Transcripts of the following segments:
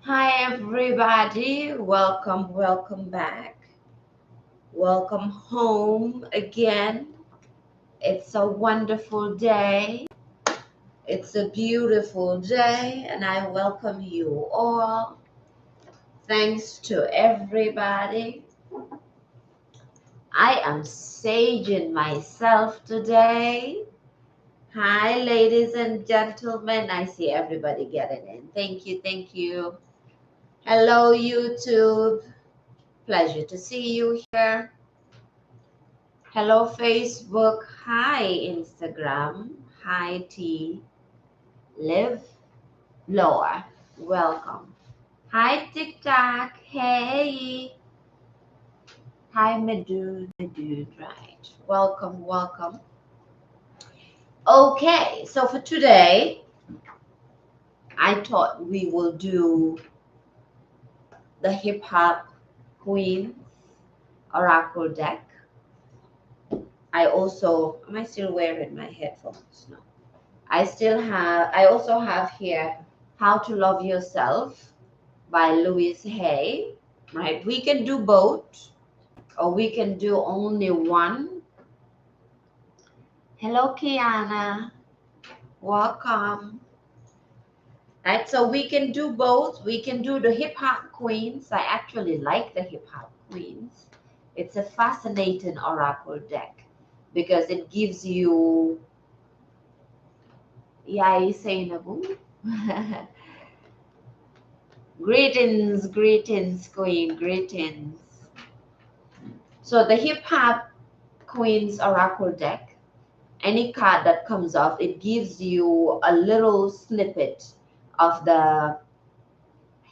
Hi, everybody. Welcome back. Welcome home again. It's a wonderful day. It's a beautiful day, and I welcome you all. Thanks to everybody. I am saging myself today. Hi, ladies and gentlemen. I see everybody getting in. Thank you. Thank you. Hello, YouTube. Pleasure to see you here. Hello, Facebook. Hi, Instagram. Hi, T. Live. Laura. Welcome. Hi, TikTok. Hey. Hi, my dude. My dude. Right. Welcome. Welcome. Okay. So for today, I thought we will do the hip hop queen oracle deck. Am I still wearing my headphones? No. I also have here How to Love Yourself by Louise Hay, right? We can do both or we can do only one. Hello, Kiana. Welcome. Right, so we can do both. We can do the hip hop queens. I actually like the hip hop queens. It's a fascinating oracle deck because it gives you, yeah, you saying Nabu? Greetings, greetings, queen, greetings. So the hip hop queens oracle deck, any card that comes off, it gives you a little snippet of the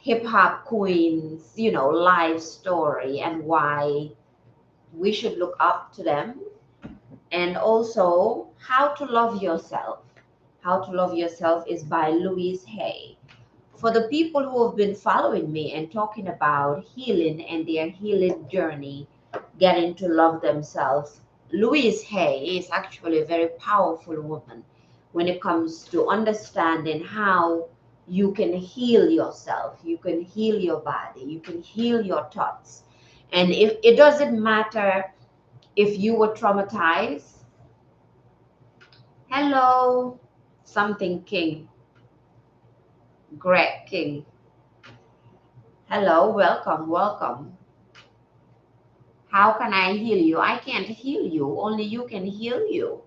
hip hop queens, life story and why we should look up to them. And also How to Love Yourself. How to Love Yourself is by Louise Hay. For the people who have been following me and talking about healing and their healing journey, getting to love themselves, Louise Hay is actually a very powerful woman when it comes to understanding how you can heal yourself, you can heal your body, you can heal your thoughts. And if it doesn't matter if you were traumatized, hello, something King, Greg King. Hello, welcome, welcome. How can I heal you? I can't heal you. Only you can heal you.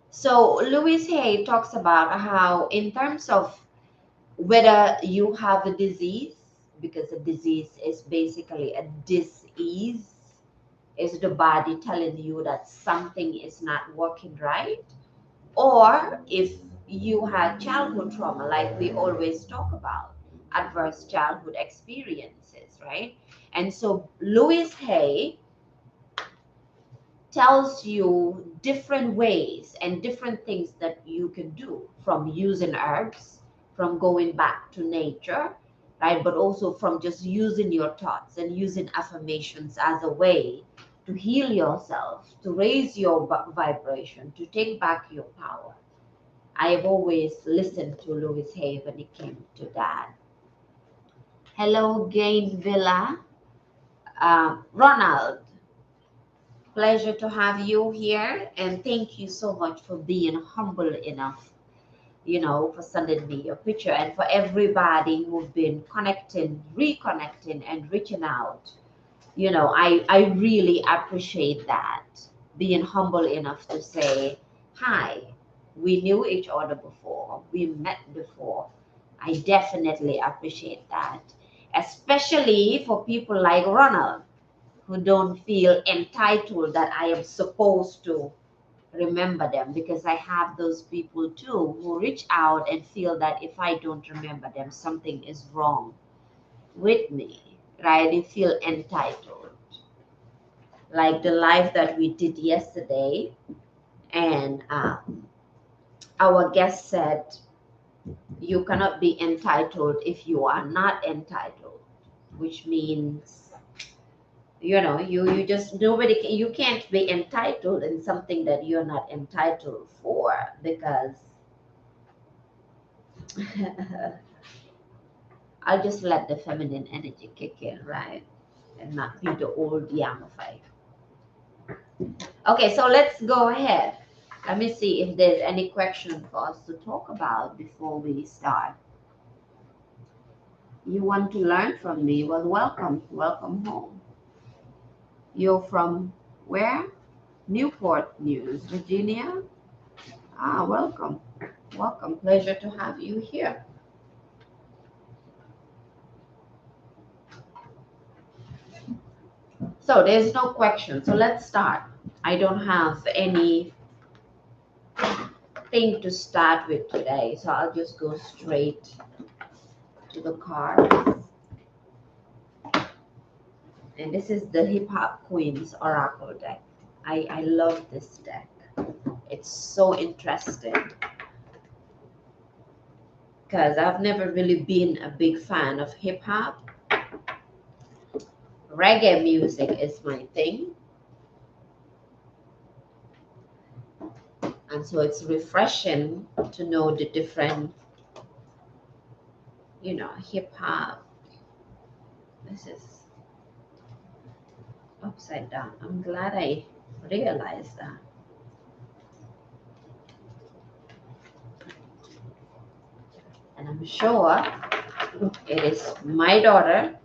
So Louise Hay talks about how in terms of whether you have a disease, because a disease is basically a dis-ease, is the body telling you that something is not working right, or if you had childhood trauma, like we always talk about, adverse childhood experiences, right? And so Louise Hay tells you different ways and different things that you can do, from using herbs, from going back to nature, right? But also from just using your thoughts and using affirmations as a way to heal yourself, to raise your vibration, to take back your power. I have always listened to Louise Hay when it came to that. Hello, Gain Villa. Ronald, pleasure to have you here. And thank you so much for being humble enough, for sending me your picture. And for everybody who've been connecting, reconnecting, and reaching out, I really appreciate that. Being humble enough to say, hi, we knew each other before, we met before. I definitely appreciate that, especially for people like Ronald, who don't feel entitled that I am supposed to remember them, because I have those people too who reach out and feel that if I don't remember them, something is wrong with me, right? They feel entitled. Like the live that we did yesterday, and our guest said, you cannot be entitled if you are not entitled, which means you just you can't be entitled in something that you're not entitled for, because I'll just let the feminine energy kick in, right? And not be the old Yamafai. Okay, so let's go ahead. Let me see if there's any question for us to talk about before we start. You want to learn from me? Well, welcome. Welcome home. You're from where? Newport News, Virginia. Ah, welcome. Welcome. Pleasure to have you here. So there's no question. So let's start. I don't have anything to start with today. So I'll just go straight to the card. And this is the Hip Hop Queens Oracle deck. I love this deck. It's so interesting because I've never really been a big fan of hip hop. Reggae music is my thing. And so it's refreshing to know the different, hip hop. This is upside down. I'm glad I realized that. And I'm sure it is my daughter.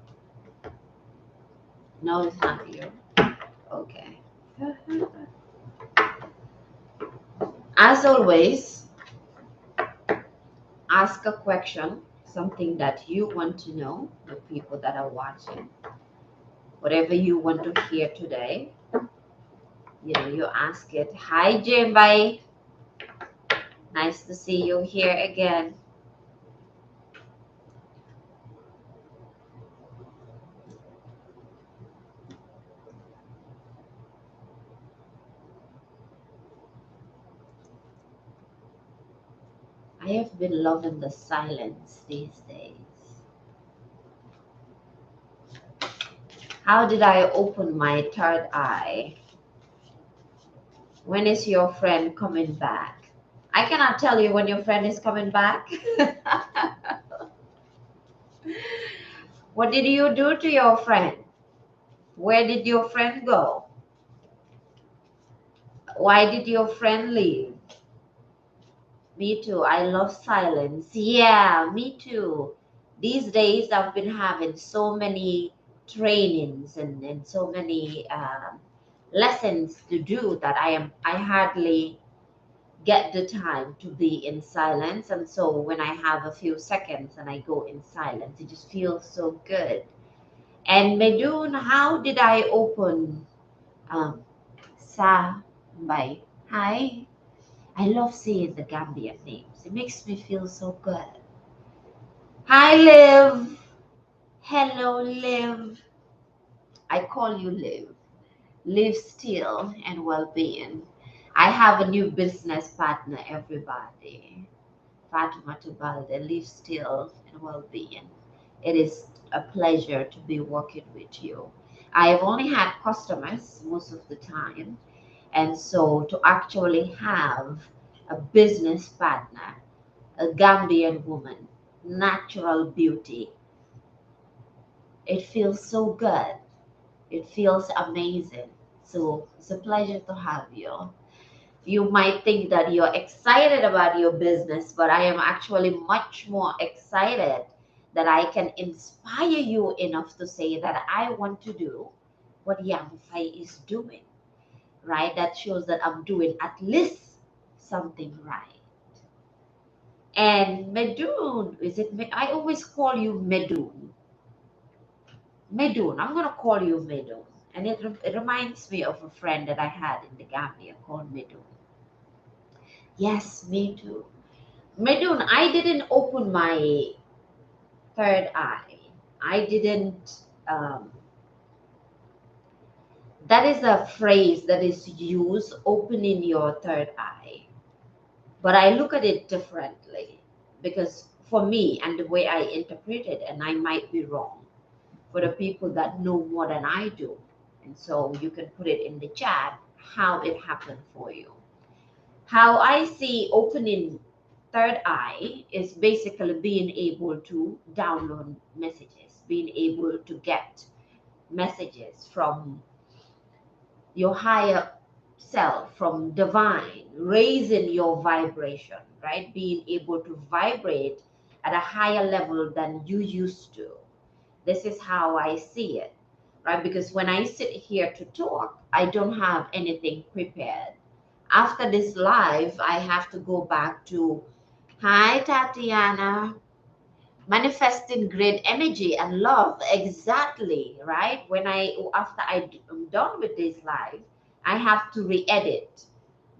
No, it's not you. Okay. As always, ask a question, something that you want to know, the people that are watching. Whatever you want to hear today, you ask it. Hi, Jimbai. Nice to see you here again. I have been loving the silence these days. How did I open my third eye? When is your friend coming back? I cannot tell you when your friend is coming back. What did you do to your friend? Where did your friend go? Why did your friend leave? Me too. I love silence. Yeah, me too. These days I've been having so many trainings and so many lessons to do that I hardly get the time to be in silence. And so when I have a few seconds and I go in silence, it just feels so good. And Medun, how did I open um, Sa by Hi? I love seeing the Gambian names. It makes me feel so good. Hi, Liv. Hello, Liv. I call you Liv. Live still and well-being. I have a new business partner, everybody. Fatima Tubalde, live still and well-being. It is a pleasure to be working with you. I've only had customers most of the time, and so to actually have a business partner, a Gambian woman, natural beauty, it feels so good. It feels amazing. So it's a pleasure to have you. You might think that you're excited about your business, but I am actually much more excited that I can inspire you enough to say that I want to do what Yamify is doing, right? That shows that I'm doing at least something right. And Medun, is it? I always call you Medun. Medun, I'm going to call you Medun. And it reminds me of a friend that I had in the Gambia called Medun. Yes, me too. Medun, I didn't open my third eye. I didn't. That is a phrase that is used, opening your third eye. But I look at it differently because for me and the way I interpret it, and I might be wrong, for the people that know more than I do. And so you can put it in the chat how it happened for you. How I see opening third eye is basically being able to download messages, being able to get messages from your higher self, from divine, raising your vibration, right? Being able to vibrate at a higher level than you used to. This is how I see it, right? Because when I sit here to talk, I don't have anything prepared. After this live, I have to go back to, hi, Tatiana, manifesting great energy and love. Exactly, right? After I'm done with this live, I have to re-edit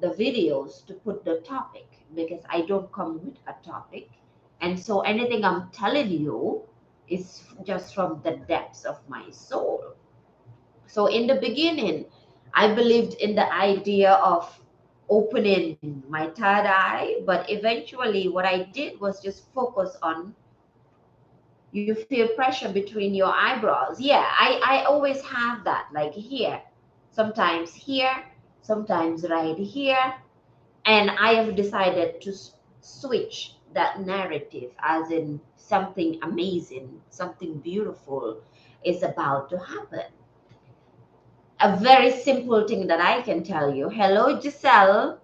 the videos to put the topic because I don't come with a topic. And so anything I'm telling you is just from the depths of my soul. So in the beginning, I believed in the idea of opening my third eye, but eventually what I did was just focus on, you feel pressure between your eyebrows. Yeah, I always have that, like here, sometimes here, sometimes right here. And I have decided to switch that narrative, as in something amazing, something beautiful is about to happen. A very simple thing that I can tell you. Hello, Giselle.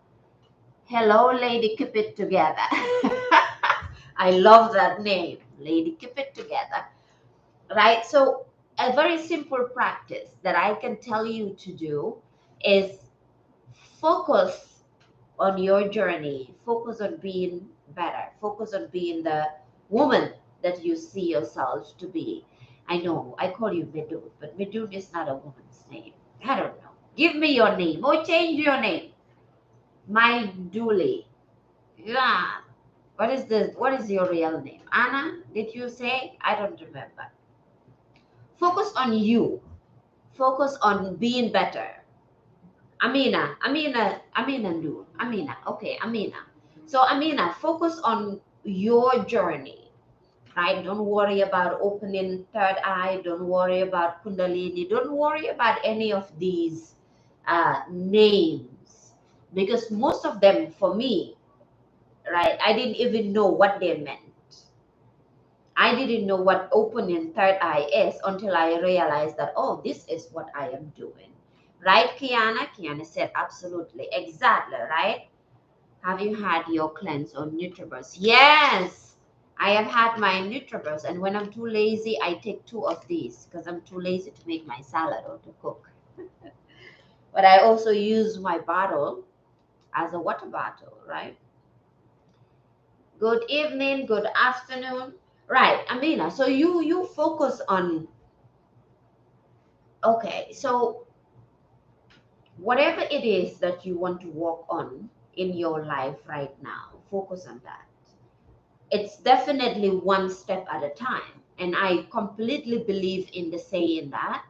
Hello, Lady Keep It Together. I love that name, Lady Keep It Together. Right? So, a very simple practice that I can tell you to do is focus on your journey, focus on being better, focus on being the woman that you see yourself to be. I know I call you Medun, but Medun is not a woman's name. I don't know. Give me your name or change your name. My Dooley. Yeah. What is this? What is your real name? Anna, did you say? I don't remember. Focus on you. Focus on being better. Amina, Noor. Amina, okay, Amina. So, Amina, focus on your journey, right? Don't worry about opening third eye. Don't worry about Kundalini. Don't worry about any of these names, because most of them, for me, right, I didn't even know what they meant. I didn't know what opening third eye is until I realized that, oh, this is what I am doing. Right, Kiana? Kiana said, absolutely. Exactly, right? Have you had your cleanse on Nutribus? Yes, I have had my Nutribus. And when I'm too lazy, I take 2 of these because I'm too lazy to make my salad or to cook. But I also use my bottle as a water bottle, right? Good evening, good afternoon. Right, Amina. So you focus on, okay, so whatever it is that you want to work on in your life right now, focus on that. It's definitely one step at a time. And I completely believe in the saying that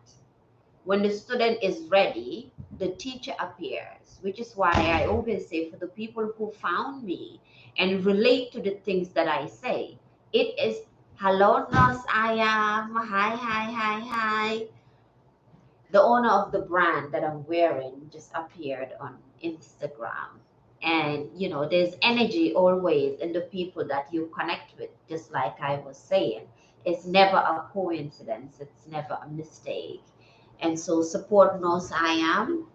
when the student is ready, the teacher appears, which is why I always say, for the people who found me and relate to the things that I say, it is, hello, Nurse I am. Hi, hi, hi, hi. The owner of the brand that I'm wearing just appeared on Instagram. And there's energy always in the people that you connect with, just like I was saying. It's never a coincidence, it's never a mistake. And so support Nurse I Am,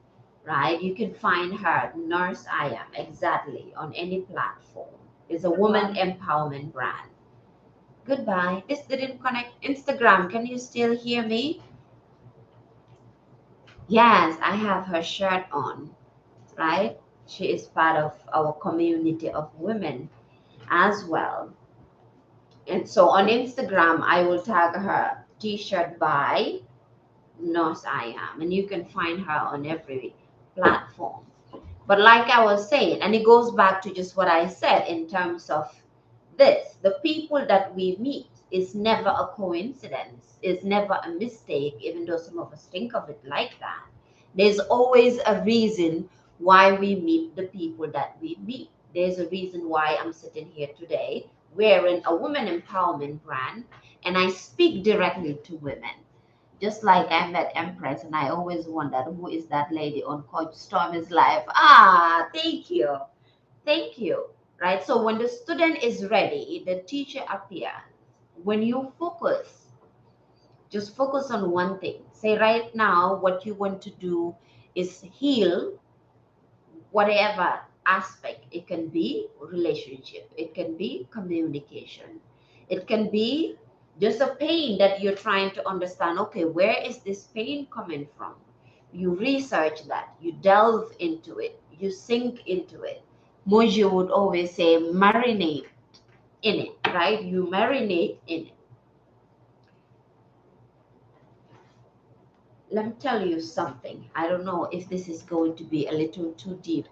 right? You can find her, Nurse I Am, exactly, on any platform. It's a woman empowerment brand. Goodbye. This didn't connect. Instagram, can you still hear me? Yes, I have her shirt on, right? She is part of our community of women as well. And so on Instagram, I will tag her t-shirt by Nos I Am, and you can find her on every platform. But like I was saying, and it goes back to just what I said in terms of this, the people that we meet is never a coincidence, is never a mistake, even though some of us think of it like that. There's always a reason why we meet the people that we meet. There's a reason why I'm sitting here today wearing a women empowerment brand, and I speak directly to women. Just like I met Empress, and I always wondered who is that lady on Coach Stormy's life. Ah, thank you. Thank you. right? So when the student is ready, the teacher appears. When you focus, just focus on one thing. Say right now, what you want to do is heal whatever aspect. It can be relationship, it can be communication, it can be just a pain that you're trying to understand. Okay, where is this pain coming from? You research that, you delve into it, you sink into it. Mojo would always say marinate in it, right? You marinate in it. Let me tell you something. I don't know if this is going to be a little too deep,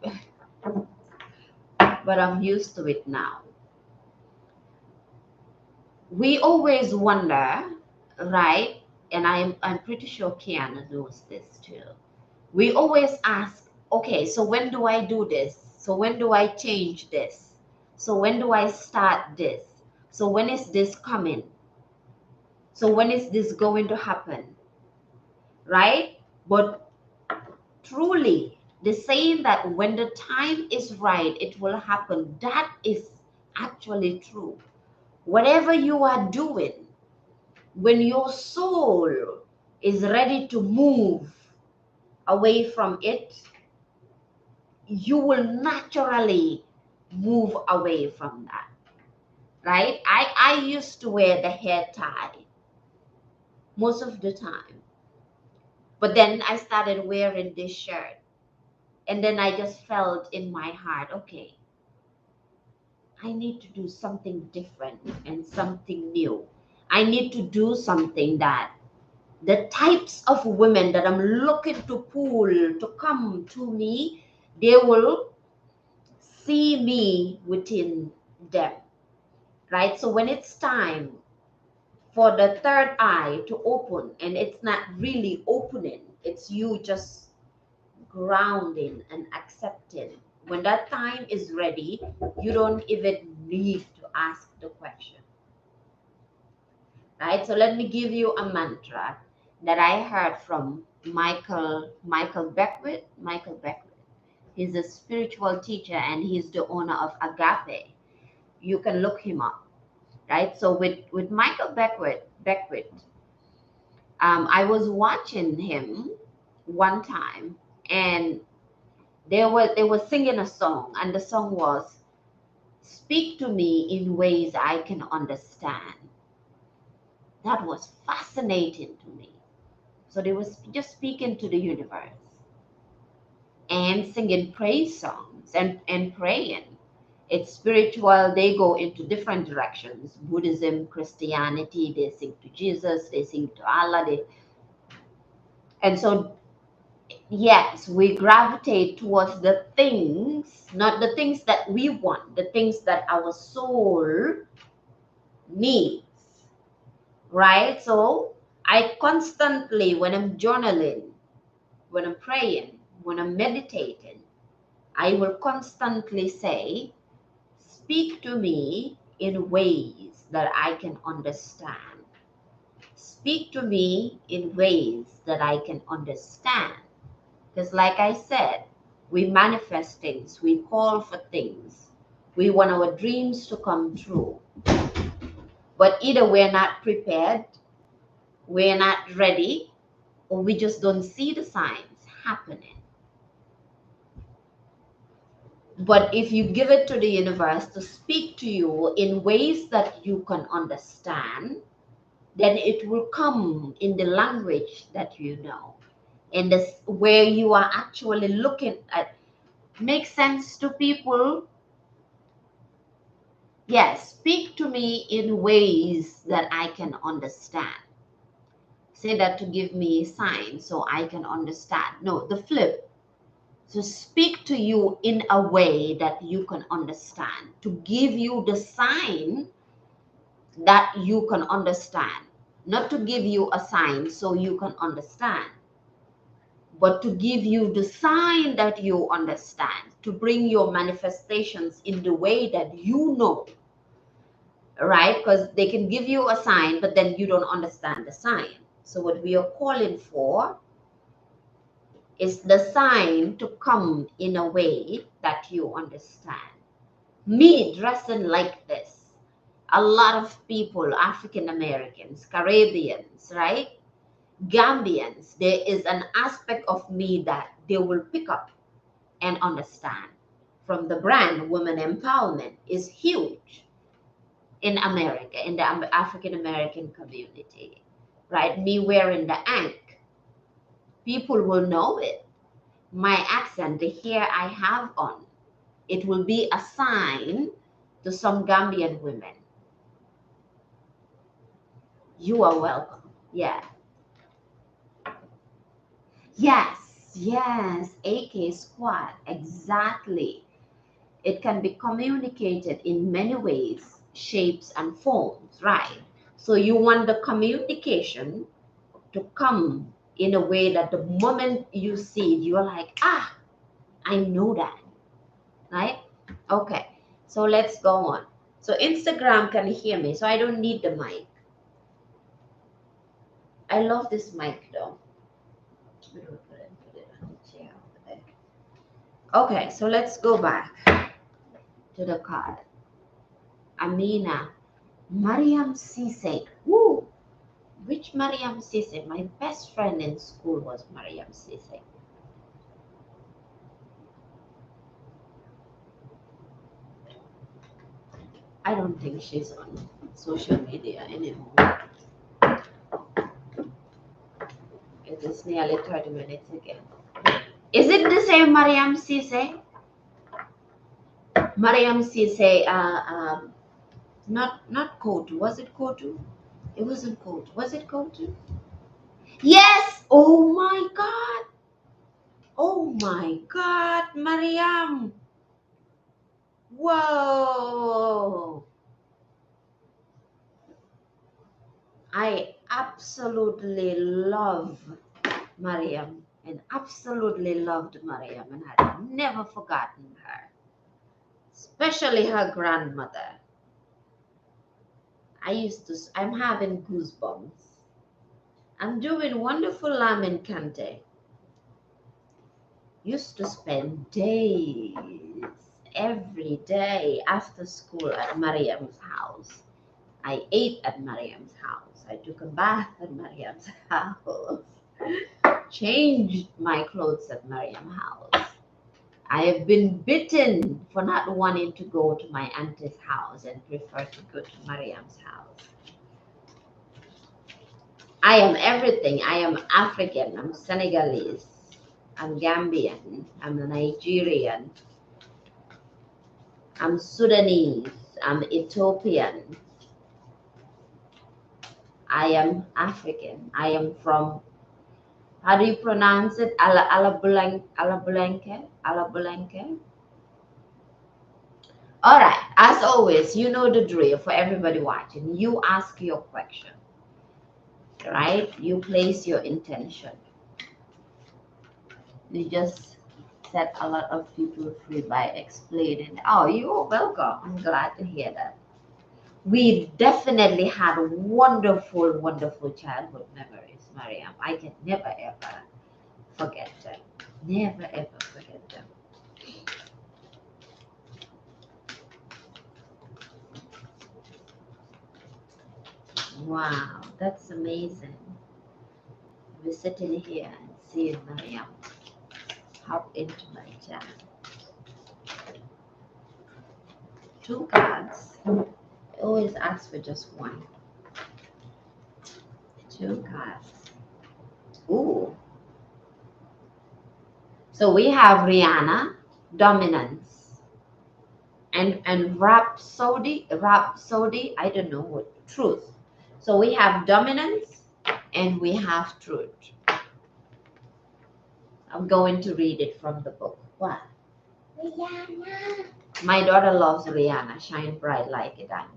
but I'm used to it now. We always wonder, right? And I'm pretty sure Kiana knows this too. We always ask, okay, so when do I do this? So when do I change this? So when do I start this? So when is this coming? So when is this going to happen? Right? But truly, the saying that when the time is right, it will happen, that is actually true. Whatever you are doing, when your soul is ready to move away from it, you will naturally move away from that, right? I used to wear the hair tie most of the time, but then I started wearing this shirt, and then I just felt in my heart, okay, I need to do something different and something new. I need to do something that the types of women that I'm looking to pull to come to me, they will see me within them, right? So when it's time for the third eye to open, and it's not really opening, it's you just grounding and accepting. When that time is ready, you don't even need to ask the question, right? So let me give you a mantra that I heard from Michael Beckwith. Michael Beckwith. He's a spiritual teacher and he's the owner of Agape. You can look him up, right? So with Michael Beckwith, I was watching him one time, and they were singing a song, and the song was "Speak to me in ways I can understand." That was fascinating to me. So they was just speaking to the universe and singing praise songs and praying. It's spiritual. They go into different directions. Buddhism, Christianity, they sing to Jesus, they sing to Allah. And so, yes, we gravitate towards the things, not the things that we want, the things that our soul needs, right? So I constantly, when I'm journaling, when I'm praying, when I'm meditating, I will constantly say, speak to me in ways that I can understand. Speak to me in ways that I can understand. Because, like I said, we manifest things, we call for things, we want our dreams to come true. But either we're not prepared, we're not ready, or we just don't see the signs happening. But if you give it to the universe to speak to you in ways that you can understand, then it will come in the language that you know. And this where you are actually looking at makes sense to people. Yes, speak to me in ways that I can understand. Say that to give me signs so I can understand. No, the flip. So speak to you in a way that you can understand, to give you the sign that you can understand, not to give you a sign so you can understand, but to give you the sign that you understand, to bring your manifestations in the way that you know, right? Because they can give you a sign, but then you don't understand the sign. So what we are calling for is the sign to come in a way that you understand. Me dressing like this, a lot of people, African Americans, Caribbeans, right? Gambians, there is an aspect of me that they will pick up and understand. From the brand, women empowerment is huge in America, in the African American community, right? Me wearing the ankh, people will know it. My accent, the hair I have on, it will be a sign to some Gambian women. You are welcome. Yeah. Yes, yes, AK squad, exactly. It can be communicated in many ways, shapes, and forms, right? So you want the communication to come in a way that the moment you see it, you're like, ah, I know that, right? Okay, so let's go on. So Instagram can hear me, so I don't need the mic. I love this mic though. Put it on the chair over there. Okay, so let's go back to the card. Amina, Mariam Cisse. Woo! Which Mariam Cisse? My best friend in school was Mariam Cisse. I don't think she's on social media anymore. It is nearly 30 minutes again. Is it the same Mariam Cisse? Mariam Cisse, not Kotu. Was it Kotu? It wasn't Kotu. Was it Kotu? Yes! Oh my God! Oh my God, Mariam! Whoa! I absolutely love Mariam and absolutely loved Mariam and had never forgotten her, especially her grandmother. I'm having goosebumps. I'm doing wonderful Lamin Kante. Used to spend days, every day after school at Mariam's house. I ate at Mariam's house. I took a bath at Mariam's house. Changed my clothes at Mariam's house. I have been bitten for not wanting to go to my auntie's house and prefer to go to Mariam's house. I am everything. I am African. I'm Senegalese. I'm Gambian. I'm Nigerian. I'm Sudanese. I'm Ethiopian. I am African. I am from, how do you pronounce it? Alabulenke? Alabulenke? All right. As always, you know the drill for everybody watching. You ask your question, right? You place your intention. You just set a lot of people free by explaining. Oh, you're welcome. I'm glad to hear that. We definitely had wonderful, wonderful childhood memories, Mariam. I can never ever forget them. Never ever forget them. Wow, that's amazing. We're sitting here and seeing Mariam hop into my chat. Two cards. I always ask for just one. Two cards. Ooh. So we have Rihanna, dominance, and Rhapsody, I don't know what, truth. So we have dominance and we have truth. I'm going to read it from the book. What? Rihanna. My daughter loves Rihanna, shine bright like a diamond.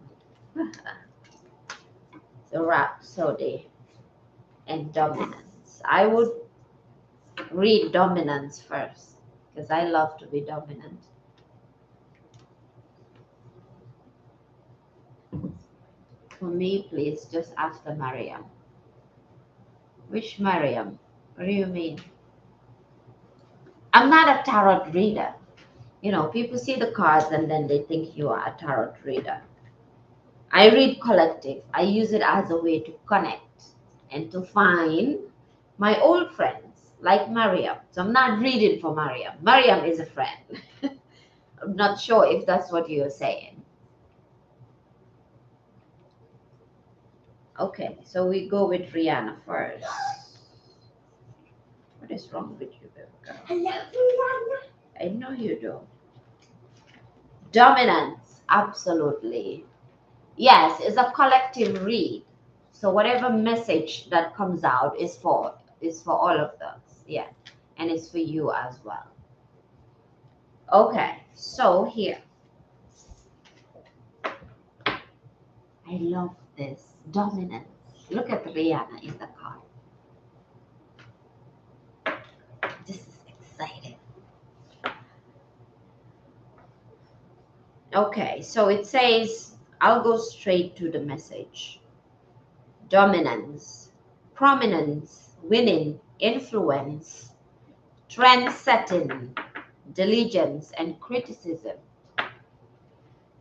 So Rhapsody and dominance. I would read dominance first because I love to be dominant. For me, please, just after Mariam. Which Mariam? What do you mean? I'm not a tarot reader. You know, people see the cards and then they think you are a tarot reader. I read collective. I use it as a way to connect and to find my old friends like Mariam. So I'm not reading for Mariam. Mariam is a friend. I'm not sure if that's what you're saying. Okay, so we go with Rihanna first. What is wrong with you, baby girl? I love Rihanna. I know you do. Dominance, absolutely. Yes, it's a collective read. So whatever message that comes out is for all of us. Yeah. And it's for you as well. Okay, so here. I love this. Dominance. Look at Rihanna in the card. This is exciting. Okay, so it says, I'll go straight to the message. Dominance, prominence, winning, influence, trend setting, diligence, and criticism.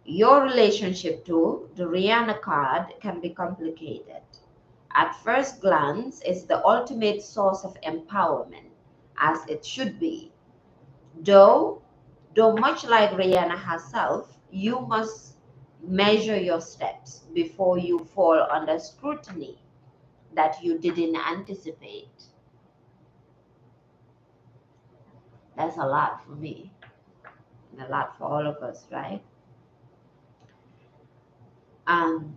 Your relationship to the Rihanna card can be complicated. At first glance, it's the ultimate source of empowerment, as it should be. Though, though much like Rihanna herself, you must measure your steps before you fall under scrutiny that you didn't anticipate. That's a lot for me, and a lot for all of us, right? Um,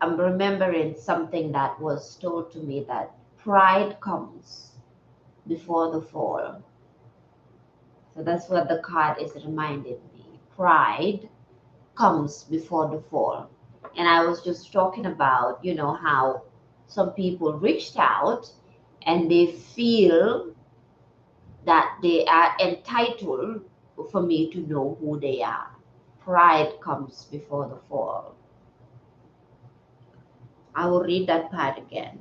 I'm remembering something that was told to me that pride comes before the fall. So that's what the card is reminding me. Pride comes before the fall. And I was just talking about, how some people reached out and they feel that they are entitled for me to know who they are. Pride comes before the fall. I will read that part again.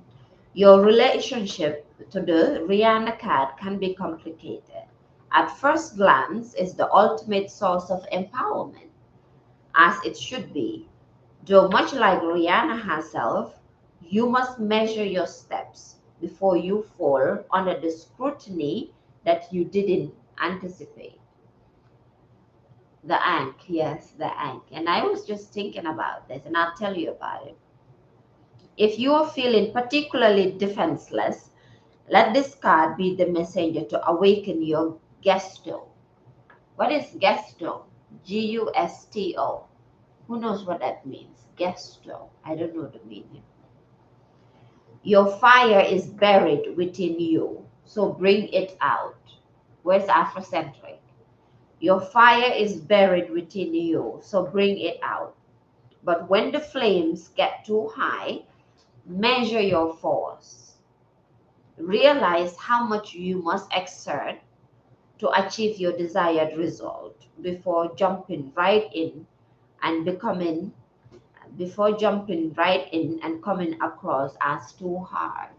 Your relationship to the Rihanna card can be complicated. At first glance, it's the ultimate source of empowerment, as it should be. Though much like Rihanna herself, you must measure your steps before you fall under the scrutiny that you didn't anticipate. The Ankh, yes, the Ankh. And I was just thinking about this, and I'll tell you about it. If you are feeling particularly defenseless, let this card be the messenger to awaken your gesto. What is gesto? Gusto. Who knows what that means? Gesto. I don't know the meaning. Your fire is buried within you, so bring it out. Where's Afrocentric? Your fire is buried within you, so bring it out. But when the flames get too high, measure your force. Realize how much you must exert to achieve your desired result and becoming before jumping right in and coming across as too hard.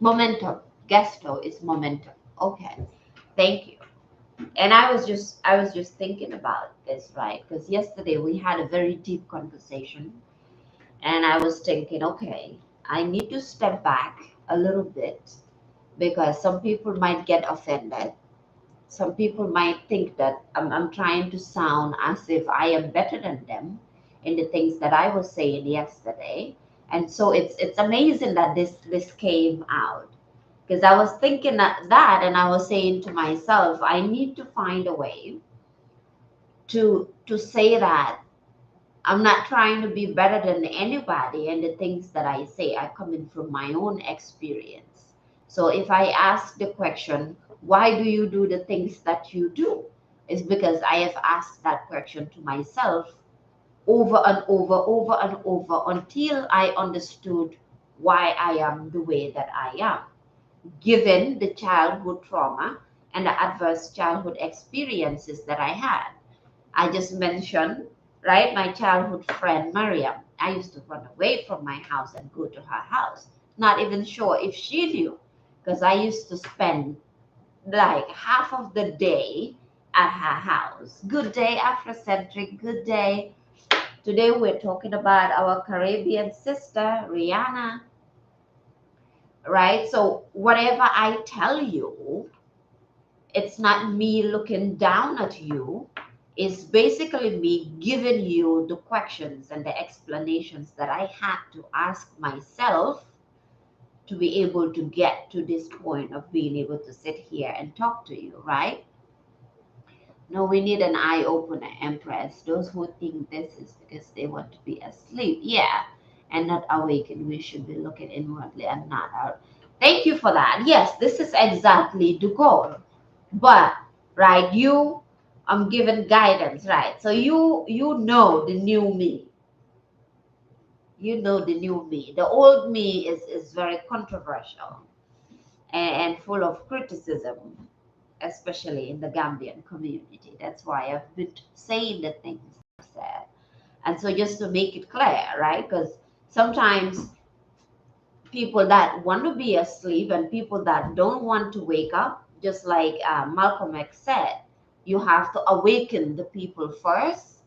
Momentum. Gesto is momentum. Okay. Thank you. And I was just thinking about this, right? Because yesterday we had a very deep conversation and I was thinking, okay, I need to step back a little bit because some people might get offended. Some people might think that I'm trying to sound as if I am better than them in the things that I was saying yesterday. And so it's amazing that this came out because I was thinking that and I was saying to myself, I need to find a way to say that I'm not trying to be better than anybody, and the things that I say are coming from my own experience. So if I ask the question, why do you do the things that you do? It's because I have asked that question to myself over and over until I understood why I am the way that I am, given the childhood trauma and the adverse childhood experiences that I had. I just mentioned, right, my childhood friend Mariam. I used to run away from my house and go to her house, not even sure if she knew, because I used to spend like half of the day at her house. Good day, Afrocentric. Good day. Today we're talking about our Caribbean sister, Rihanna, right? So, whatever I tell you, it's not me looking down at you. It's basically me giving you the questions and the explanations that I had to ask myself to be able to get to this point of being able to sit here and talk to you, right? No, we need an eye opener, Empress. Those who think this is because they want to be asleep, yeah, and not awakened, we should be looking inwardly and not out. Thank you for that. Yes, this is exactly the goal. But right, I'm given guidance, right? So you know the new me. You know the new me. The old me is very controversial and full of criticism, especially in the Gambian community. That's why I've been saying the things I've said. And so just to make it clear, right? Because sometimes people that want to be asleep and people that don't want to wake up, just like Malcolm X said, you have to awaken the people first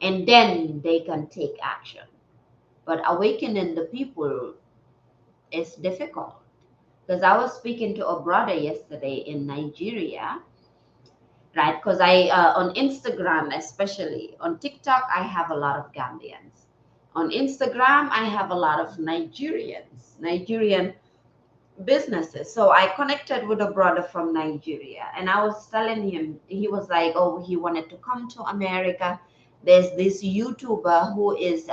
and then they can take action. But awakening the people is difficult. Because I was speaking to a brother yesterday in Nigeria, right? Because on Instagram, especially on TikTok, I have a lot of Gambians. On Instagram, I have a lot of Nigerian businesses. So I connected with a brother from Nigeria, and I was telling him, he was like, oh, he wanted to come to America. There's this YouTuber who is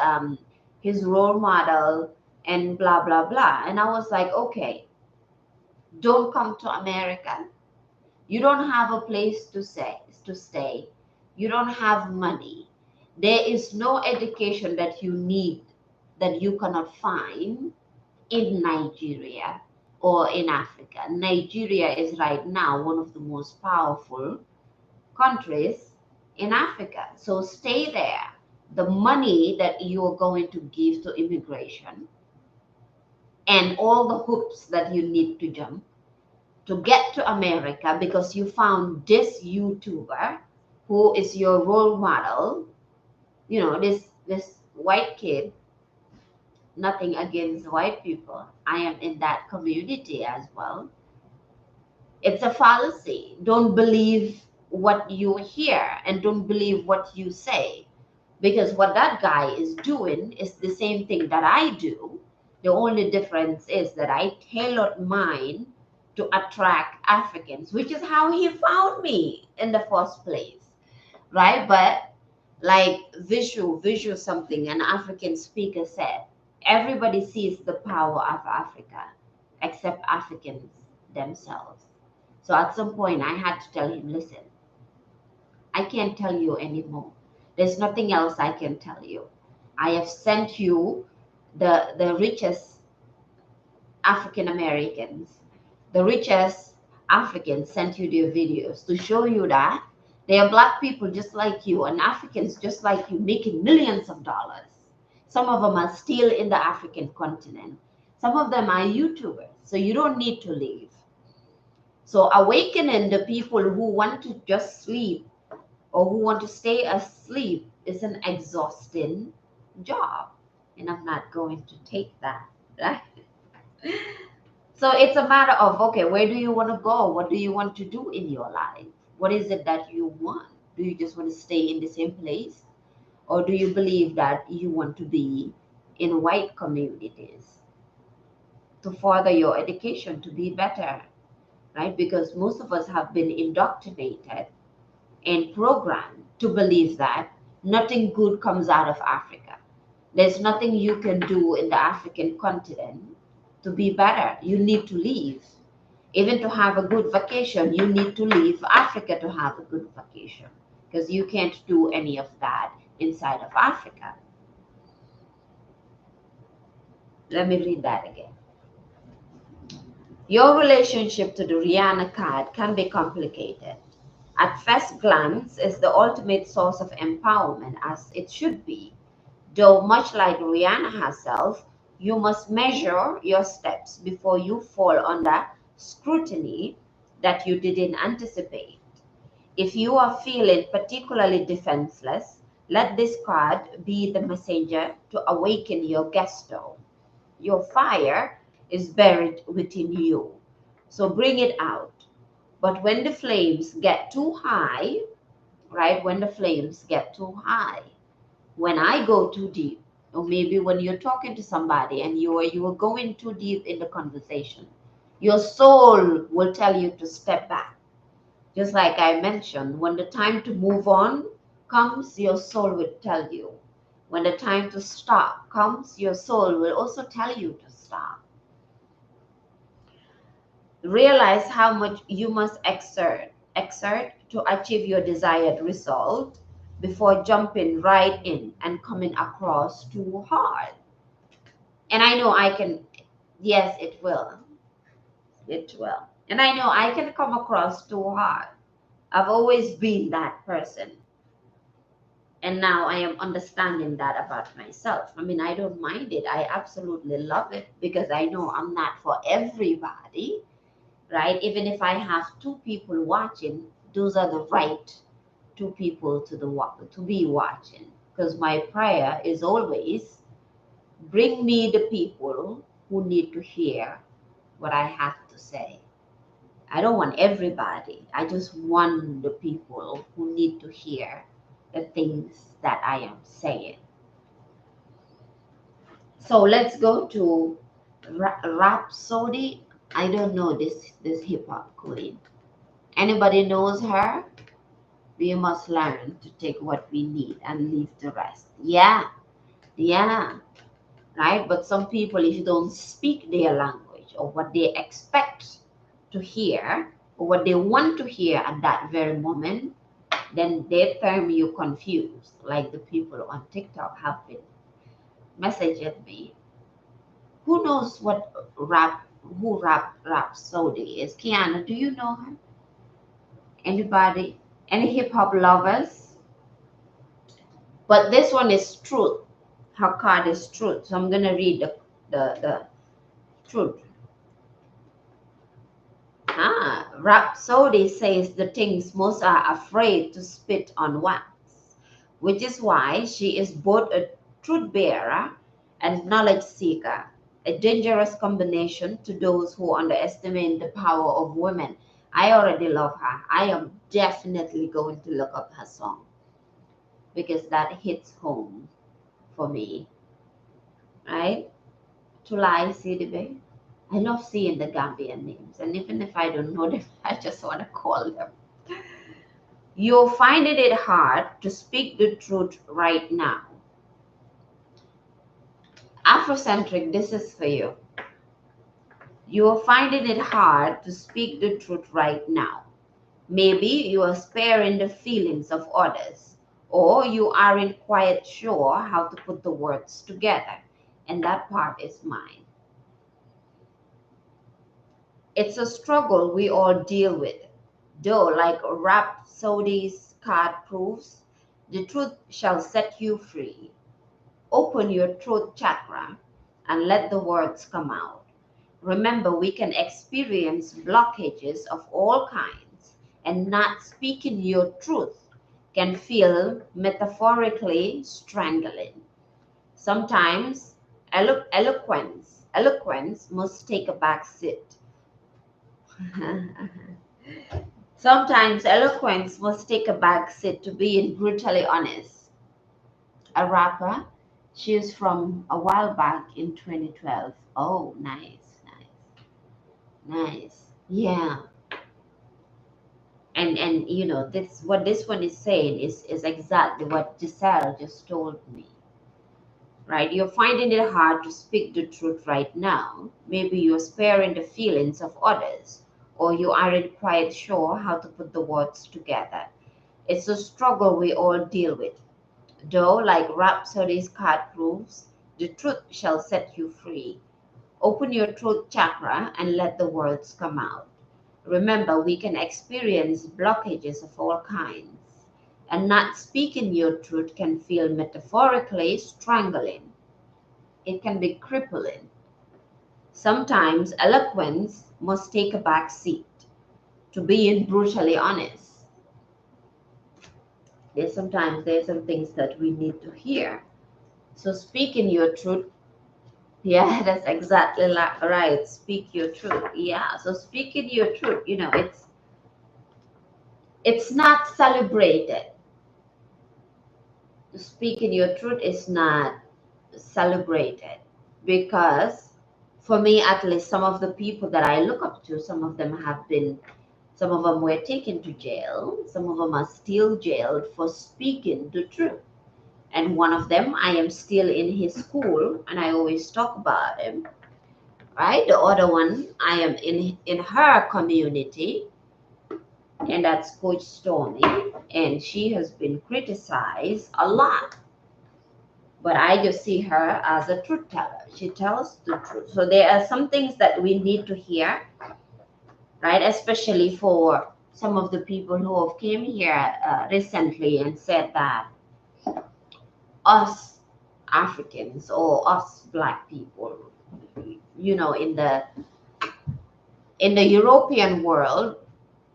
his role model and blah blah blah. And I was like, okay, don't come to America. You don't have a place to stay. You don't have money. There is no education that you need that you cannot find in Nigeria or in Africa. Nigeria is right now one of the most powerful countries in Africa. So stay there. The money that you are going to give to immigration and all the hoops that you need to jump to get to America because you found this YouTuber who is your role model, this white kid. Nothing against white people. I am in that community as well. It's a fallacy. Don't believe what you hear and don't believe what you say. Because what that guy is doing is the same thing that I do. The only difference is that I tailored mine to attract Africans, which is how he found me in the first place, right? But like visual something, an African speaker said, everybody sees the power of Africa except Africans themselves. So at some point, I had to tell him, listen, I can't tell you anymore. There's nothing else I can tell you. I have sent you the richest African Americans, the richest Africans sent you their videos to show you that they are black people just like you and Africans just like you making millions of dollars. Some of them are still in the African continent. Some of them are YouTubers, so you don't need to leave. So awakening the people who want to just sleep or who want to stay asleep is an exhausting job. And I'm not going to take that, right? So it's a matter of, okay, where do you want to go? What do you want to do in your life? What is it that you want? Do you just want to stay in the same place? Or do you believe that you want to be in white communities to further your education to be better, right? Because most of us have been indoctrinated and programmed to believe that nothing good comes out of Africa. There's nothing you can do in the African continent to be better. You need to leave. Even to have a good vacation, you need to leave Africa to have a good vacation because you can't do any of that inside of Africa. Let me read that again. Your relationship to the Rihanna card can be complicated. At first glance, it's the ultimate source of empowerment, as it should be. Though, much like Rihanna herself, you must measure your steps before you fall under scrutiny that you didn't anticipate. If you are feeling particularly defenseless, let this card be the messenger to awaken your gusto. Your fire is buried within you, so bring it out. But when the flames get too high, right, when the flames get too high, when I go too deep, or maybe when you're talking to somebody and you are going too deep in the conversation, your soul will tell you to step back. Just like I mentioned, when the time to move on comes, your soul will tell you. When the time to stop comes, your soul will also tell you to stop. Realize how much you must exert to achieve your desired result before jumping right in and coming across too hard. And I know I can, yes, it will. It will. And I know I can come across too hard. I've always been that person. And now I am understanding that about myself. I mean, I don't mind it. I absolutely love it because I know I'm not for everybody, right? Even if I have two people watching, those are the right two people to be watching. Because my prayer is always bring me the people who need to hear what I have to say. I don't want everybody. I just want the people who need to hear the things that I am saying. So let's go to Rhapsody. I don't know this hip hop queen. Anybody knows her? We must learn to take what we need and leave the rest. Yeah, yeah, right? But some people, if you don't speak their language or what they expect to hear or what they want to hear at that very moment, then they term you confused, like the people on TikTok have been messaging me. Who knows who Rhapsody is? Kiana, do you know her? Anybody? Any hip hop lovers? But this one is truth. Her card is truth. So I'm gonna read the truth. Rhapsody says the things most are afraid to spit on wax, which is why she is both a truth bearer and knowledge seeker, a dangerous combination to those who underestimate the power of women. I already love her. I am definitely going to look up her song because that hits home for me, right? Tulai Sidibe. I love seeing the Gambian names, and even if I don't know them, I just want to call them. You're finding it hard to speak the truth right now. Afrocentric, this is for you. You're finding it hard to speak the truth right now. Maybe you are sparing the feelings of others, or you aren't quite sure how to put the words together, and that part is mine. It's a struggle we all deal with. Though, like Rhapsody's card proves, the truth shall set you free. Open your throat chakra and let the words come out. Remember, we can experience blockages of all kinds, and not speaking your truth can feel metaphorically strangling. Sometimes eloquence must take a back seat. Sometimes eloquence must take a back seat to being brutally honest. A rapper, she is from a while back in 2012. Oh, nice, nice. Yeah. And you know, this what this one is saying is exactly what Giselle just told me. Right? You're finding it hard to speak the truth right now. Maybe you're sparing the feelings of others, or you aren't quite sure how to put the words together. It's a struggle we all deal with. Though, like Rhapsody's card proves, the truth shall set you free. Open your throat chakra and let the words come out. Remember, we can experience blockages of all kinds, and not speaking your truth can feel metaphorically strangling. It can be crippling. Sometimes eloquence must take a back seat to being brutally honest. There's some things that we need to hear. So speaking your truth, yeah, that's exactly right. Speak your truth. Yeah. So speaking your truth, it's not celebrated. Speaking your truth is not celebrated because for me at least some of the people that I look up to, some of them were taken to jail, some of them are still jailed for speaking the truth. And one of them, I am still in his school and I always talk about him, right? The other one, I am in her community, and that's Coach Stormy, and she has been criticized a lot. But I just see her as a truth teller. She tells the truth. So there are some things that we need to hear, right? Especially for some of the people who have came here recently and said that us Africans or us Black people, in the European world,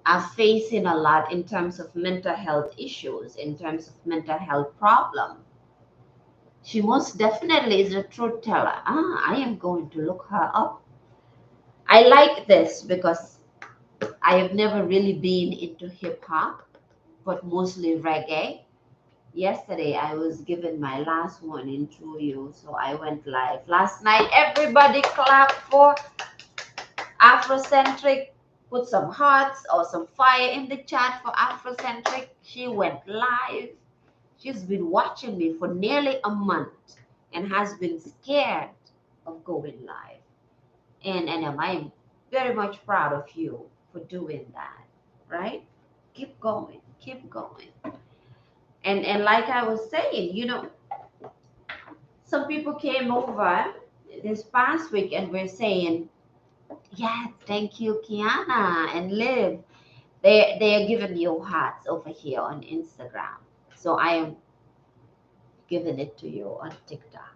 are facing a lot in terms of mental health issues, in terms of mental health problem. She most definitely is a truth teller. I am going to look her up. I like this because I have never really been into hip hop, but mostly reggae. Yesterday, I was given my last one in True You, so I went live. Last night, everybody clap for Afrocentric. Put some hearts or some fire in the chat for Afrocentric. She went live. She's been watching me for nearly a month and has been scared of going live. And I'm very much proud of you for doing that, right? Keep going, keep going. And like I was saying, some people came over this past week and were saying, yes, thank you, Kiana and Liv. They are giving you hearts over here on Instagram. So I am giving it to you on TikTok.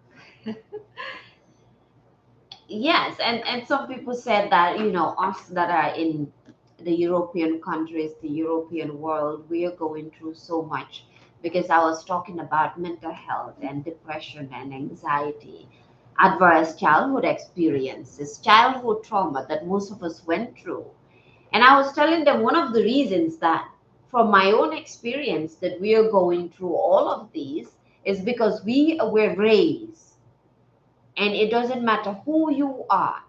Yes, and some people said that, us that are in the European countries, the European world, we are going through so much because I was talking about mental health and depression and anxiety, adverse childhood experiences, childhood trauma that most of us went through. And I was telling them one of the reasons that, from my own experience, that we are going through all of these is because we were raised, and it doesn't matter who you are,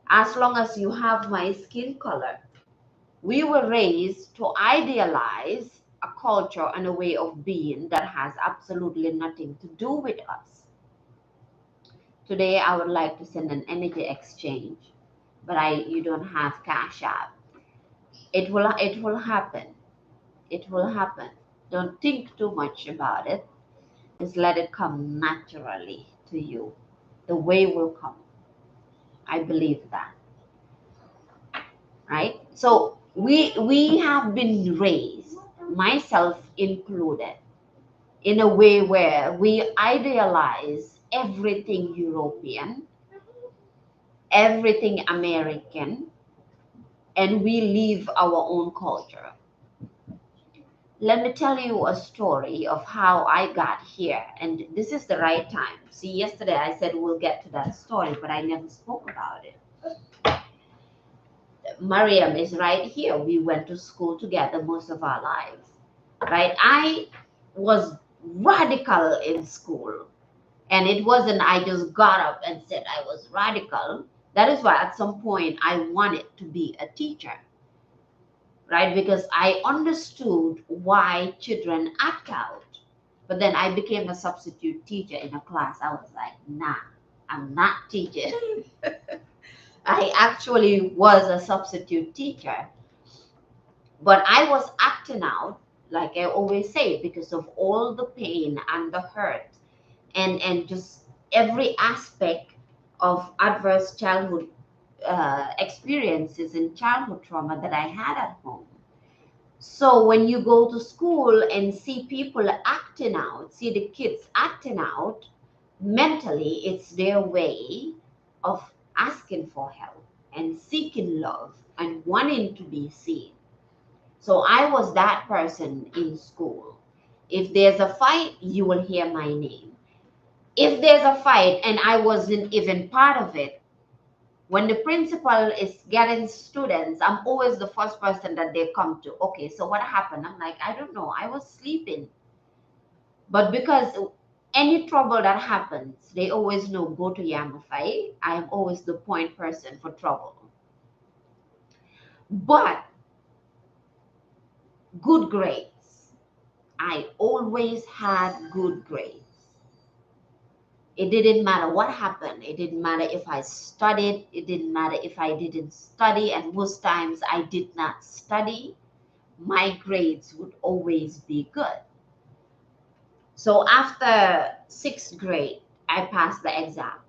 as long as you have my skin color. We were raised to idealize a culture and a way of being that has absolutely nothing to do with us. Today, I would like to send an energy exchange, but you don't have Cash App. It will happen. It will happen. Don't think too much about it. Just let it come naturally to you. The way will come. I believe that, right? So we have been raised, myself included, in a way where we idealize everything European, everything American, and we leave our own culture. Let me tell you a story of how I got here, and this is the right time. See, yesterday I said we'll get to that story, but I never spoke about it. Mariam is right here. We went to school together most of our lives, right? I was radical in school, and it wasn't I just got up and said I was radical. That is why at some point I wanted to be a teacher, right? Because I understood why children act out. But then I became a substitute teacher in a class. I was like, nah, I'm not teaching. I actually was a substitute teacher, but I was acting out, like I always say, because of all the pain and the hurt and just every aspect of adverse childhood experiences and childhood trauma that I had at home. So when you go to school and see people acting out, see the kids acting out, mentally, it's their way of asking for help and seeking love and wanting to be seen. So I was that person in school. If there's a fight, you will hear my name. If there's a fight and I wasn't even part of it, when the principal is getting students, I'm always the first person that they come to. Okay, so what happened? I'm like, I don't know. I was sleeping. But because any trouble that happens, they always know go to Yamafai. I'm always the point person for trouble. But good grades. I always had good grades. It didn't matter what happened. It didn't matter if I studied. It didn't matter if I didn't study. And most times I did not study. My grades would always be good. So after sixth grade, I passed the exam.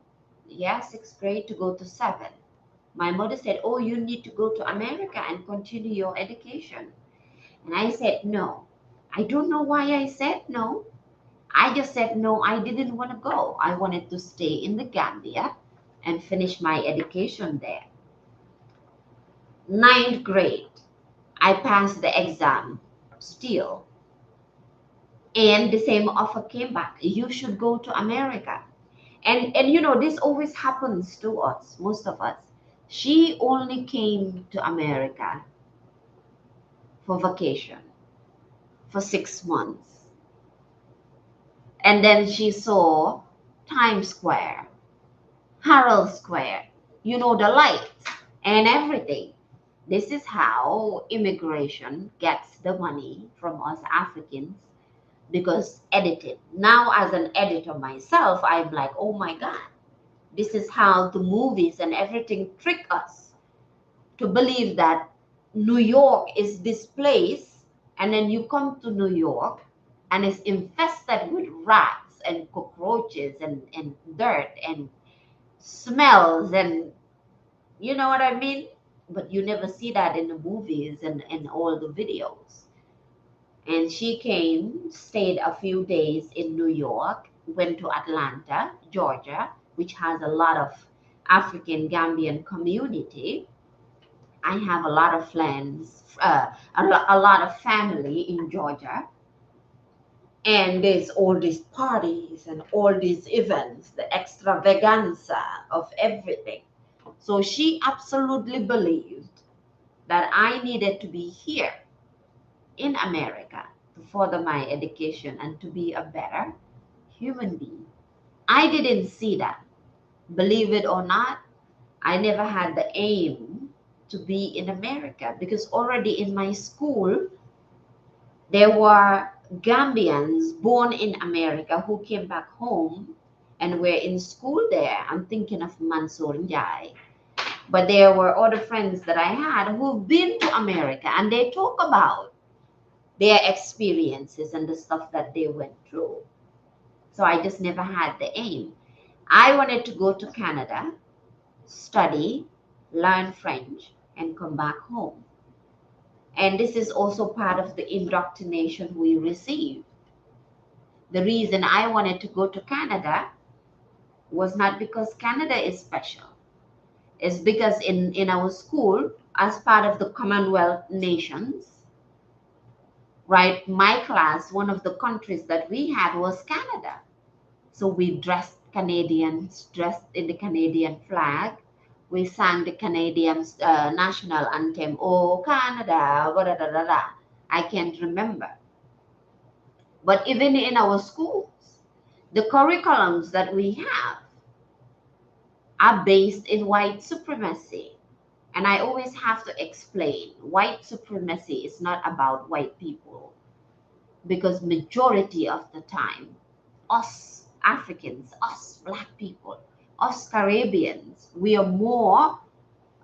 Yeah, sixth grade to go to seventh. My mother said, oh, you need to go to America and continue your education. And I said, no. I don't know why I said no. I just said no, I didn't want to go. I wanted to stay in the Gambia and finish my education there. Ninth grade, I passed the exam still. And the same offer came back. You should go to America. And you know, this always happens to us, most of us. She only came to America for vacation for 6 months. And then she saw Times Square, Herald Square, you know, the lights and everything. This is how immigration gets the money from us Africans because edited. Now, as an editor myself, I'm like, oh my God, this is how the movies and everything trick us to believe that New York is this place, and then you come to New York and it's infested with rats and cockroaches and dirt and smells, and you know what I mean? But you never see that in the movies and all the videos. And she came, stayed a few days in New York, went to Atlanta, Georgia, which has a lot of African Gambian community. I have a lot of friends, a lot of family in Georgia. And there's all these parties and all these events, the extravaganza of everything. So she absolutely believed that I needed to be here in America to further my education and to be a better human being. I didn't see that. Believe it or not, I never had the aim to be in America because already in my school, there were Gambians born in America who came back home and were in school there. I'm thinking of Mansour Njai. But there were other friends that I had who've been to America and they talk about their experiences and the stuff that they went through. So I just never had the aim. I wanted to go to Canada, study, learn French, and come back home. And this is also part of the indoctrination we receive. The reason I wanted to go to Canada was not because Canada is special. It's because in our school, as part of the Commonwealth nations, right, my class, one of the countries that we had was Canada. So we dressed Canadians, dressed in the Canadian flag. We sang the Canadian national anthem, Oh Canada, da, da, da, da. I can't remember. But even in our schools, the curriculums that we have are based in white supremacy. And I always have to explain white supremacy is not about white people because majority of the time, us Africans, us black people, us Caribbeans, we are more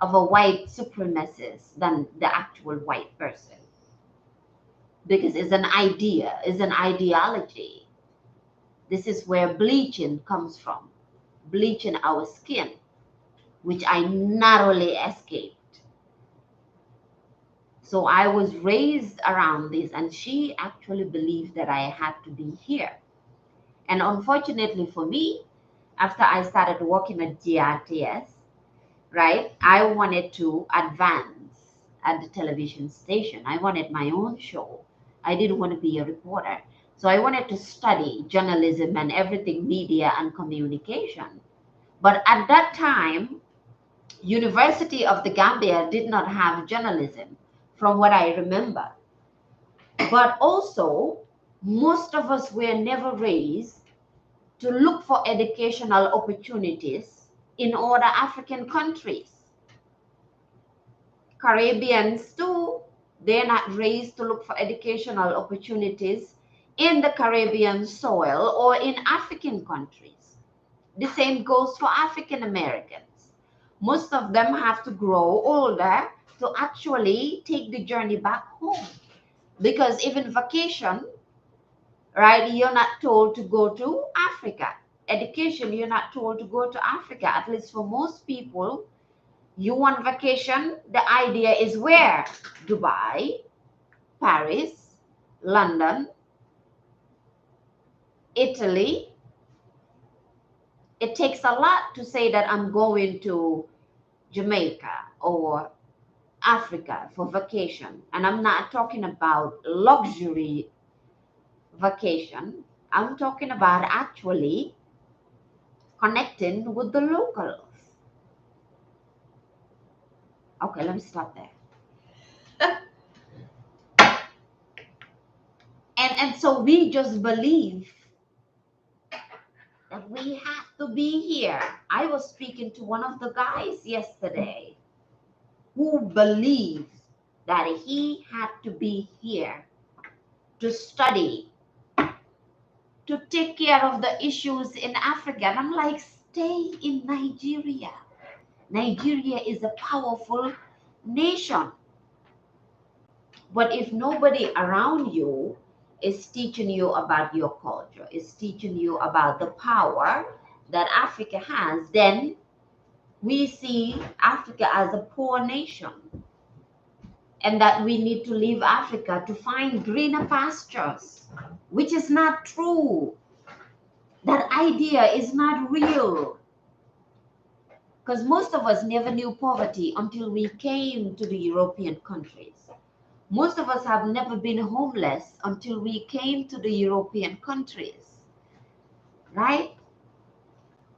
of a white supremacist than the actual white person because it's an idea, it's an ideology. This is where bleaching comes from, bleaching our skin, which I narrowly escaped. So I was raised around this, and she actually believed that I had to be here. And unfortunately for me, after I started working at GRTS, right, I wanted to advance at the television station. I wanted my own show. I didn't want to be a reporter. So I wanted to study journalism and everything media and communication. But at that time, University of the Gambia did not have journalism, from what I remember. But also, most of us were never raised to look for educational opportunities in other African countries. Caribbeans too, they're not raised to look for educational opportunities in the Caribbean soil or in African countries. The same goes for African Americans. Most of them have to grow older to actually take the journey back home. Because even vacation, right, you're not told to go to Africa. Education, you're not told to go to Africa. At least for most people, you want vacation, the idea is where? Dubai, Paris, London, Italy. It takes a lot to say that I'm going to Jamaica or Africa for vacation. And I'm not talking about luxury vacation. I'm talking about actually connecting with the locals. Okay, let me stop there. And so we just believe that we have to be here. I was speaking to one of the guys yesterday who believed that he had to be here to study, to take care of the issues in Africa. And I'm like, stay in Nigeria. Nigeria is a powerful nation. But if nobody around you is teaching you about your culture, is teaching you about the power that Africa has, then we see Africa as a poor nation and that we need to leave Africa to find greener pastures, which is not true. That idea is not real. Because most of us never knew poverty until we came to the European countries. Most of us have never been homeless until we came to the European countries, right?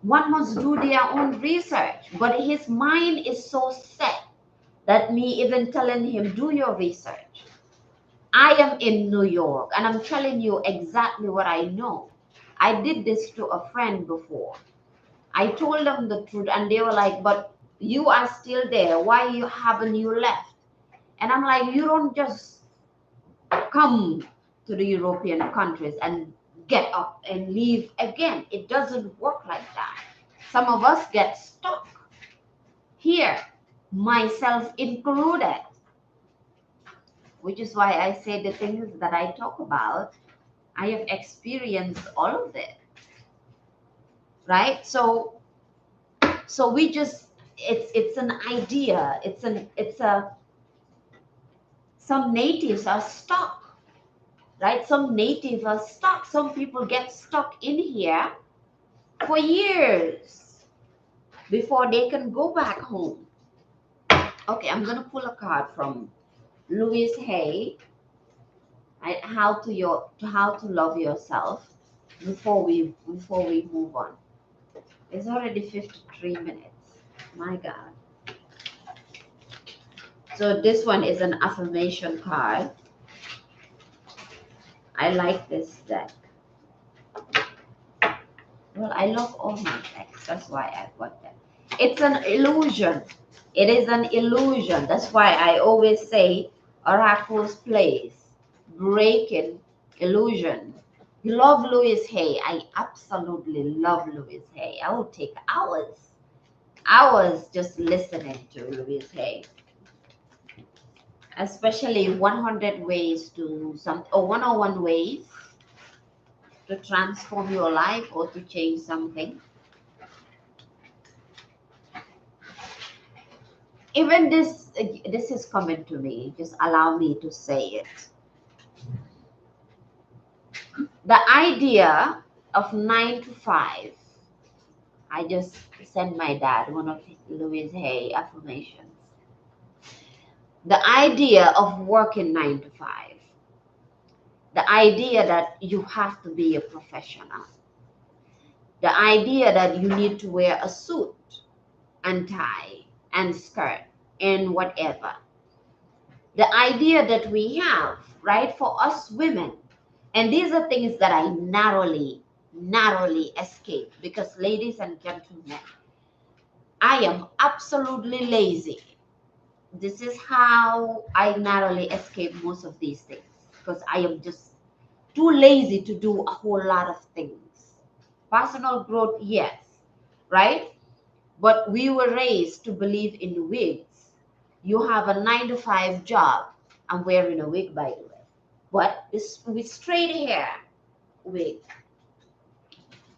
One must do their own research, but his mind is so set that me even telling him, do your research. I am in New York and I'm telling you exactly what I know. I did this to a friend before. I told them the truth and they were like, but you are still there. Why haven't you left? And I'm like, you don't just come to the European countries and get up and leave again. It doesn't work like that. Some of us get stuck here, myself included, which is why I say the things that I talk about, I have experienced all of it, right? So we just, it's an idea, some natives are stuck, right? Some natives are stuck. Some people get stuck in here for years before they can go back home. Okay, I'm gonna pull a card from Louise Hay. How to love yourself before we move on. It's already 53 minutes. My God. So this one is an affirmation card. I like this deck. Well, I love all my decks. That's why I got them. It's an illusion. It is an illusion. That's why I always say oracles plays, breaking illusion. You love Louis Hay. I absolutely love Louis Hay. I would take hours just listening to Louis Hay. Especially 100 ways to some, or 101 ways to transform your life or to change something. Even this is coming to me. Just allow me to say it. The idea of 9 to 5. I just sent my dad one of Louise Hay affirmations. The idea of working 9 to 5. The idea that you have to be a professional. The idea that you need to wear a suit and tie and skirt and whatever. The idea that we have, right, for us women. And these are things that I narrowly escape because, ladies and gentlemen, I am absolutely lazy. This is how I narrowly escape most of these things because I am just too lazy to do a whole lot of things. Personal growth, yes, right? But we were raised to believe in wigs. You have a 9 to 5 job. I'm wearing a wig, by the way. But this with straight hair wig.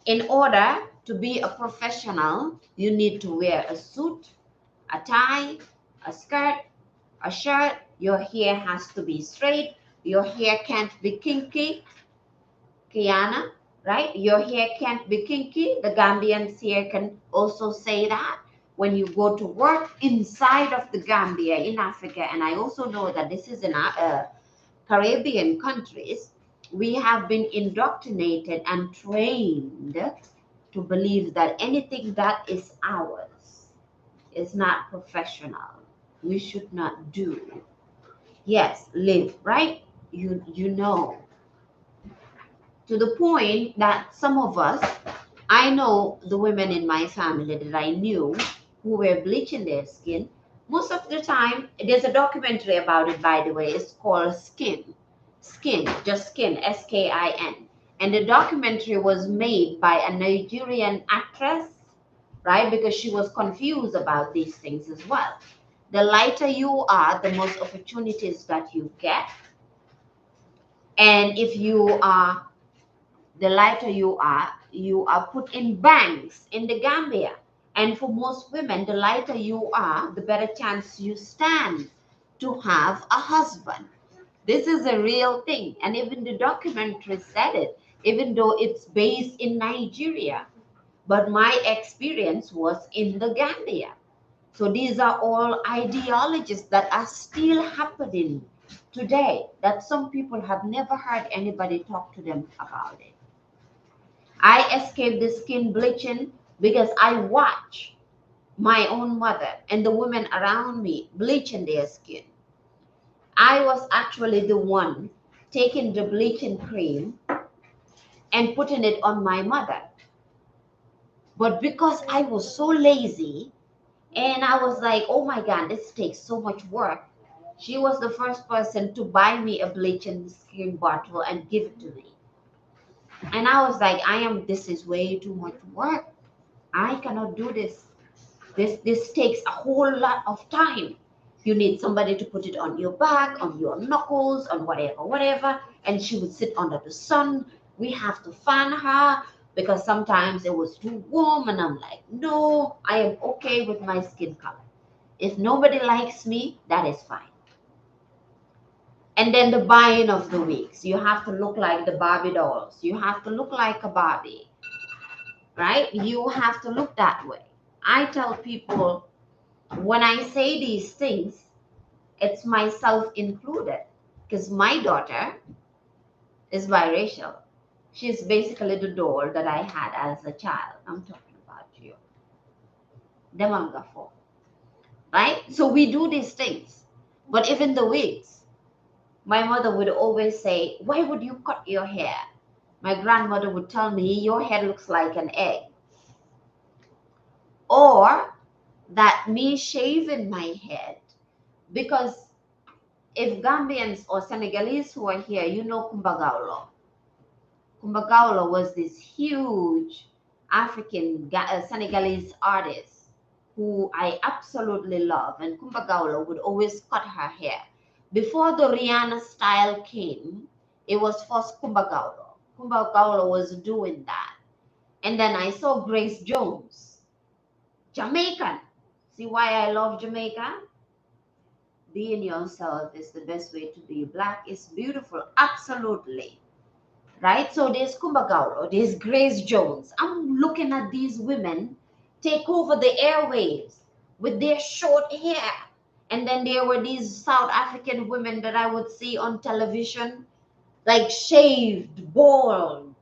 In order to be a professional, you need to wear a suit, a tie, a skirt, a shirt. Your hair has to be straight. Your hair can't be kinky. Kiana, right? Your hair can't be kinky. The Gambians here can also say that when you go to work inside of the Gambia in Africa, and I also know that this is in Caribbean countries, we have been indoctrinated and trained to believe that anything that is ours is not professional. We should not do. Yes, live, right? You know. To the point that some of us, I know the women in my family that I knew who were bleaching their skin. Most of the time, there's a documentary about it, by the way. It's called Skin. Skin, just Skin, Skin. And the documentary was made by a Nigerian actress, right? Because she was confused about these things as well. The lighter you are, the most opportunities that you get. And if you are, the lighter you are put in banks in the Gambia. And for most women, the lighter you are, the better chance you stand to have a husband. This is a real thing. And even the documentary said it, even though it's based in Nigeria. But my experience was in the Gambia. So these are all ideologies that are still happening today that some people have never heard anybody talk to them about it. I escaped the skin bleaching because I watch my own mother and the women around me bleaching their skin. I was actually the one taking the bleaching cream and putting it on my mother. But because I was so lazy and I was like, oh my God, this takes so much work. She was the first person to buy me a bleaching skin bottle and give it to me. And I was like, this is way too much work. I cannot do this. This takes a whole lot of time. You need somebody to put it on your back, on your knuckles, on whatever. And she would sit under the sun. We have to fan her because sometimes it was too warm. And I'm like, no, I am okay with my skin color. If nobody likes me, that is fine. And then the buying of the wigs. You have to look like the Barbie dolls. You have to look like a Barbie, right? You have to look that way. I tell people when I say these things, it's myself included because my daughter is biracial. She's basically the doll that I had as a child. I'm talking about you. Demangafo. Right? So we do these things. But even the wigs, my mother would always say, why would you cut your hair? My grandmother would tell me, your hair looks like an egg. Or that me shaving my head because if Gambians or Senegalese who are here, you know Kumbagaulo. Kumbagaulo was this huge African Senegalese artist who I absolutely love. And Kumbagaulo would always cut her hair. Before the Rihanna style came, it was first Kumbagaulo. Kumbagaulo was doing that. And then I saw Grace Jones, Jamaican. See why I love Jamaica? Being yourself is the best way to be. Black is beautiful, absolutely. Right? So there's Kumbagauro, there's Grace Jones. I'm looking at these women take over the airwaves with their short hair. And then there were these South African women that I would see on television like shaved, bald.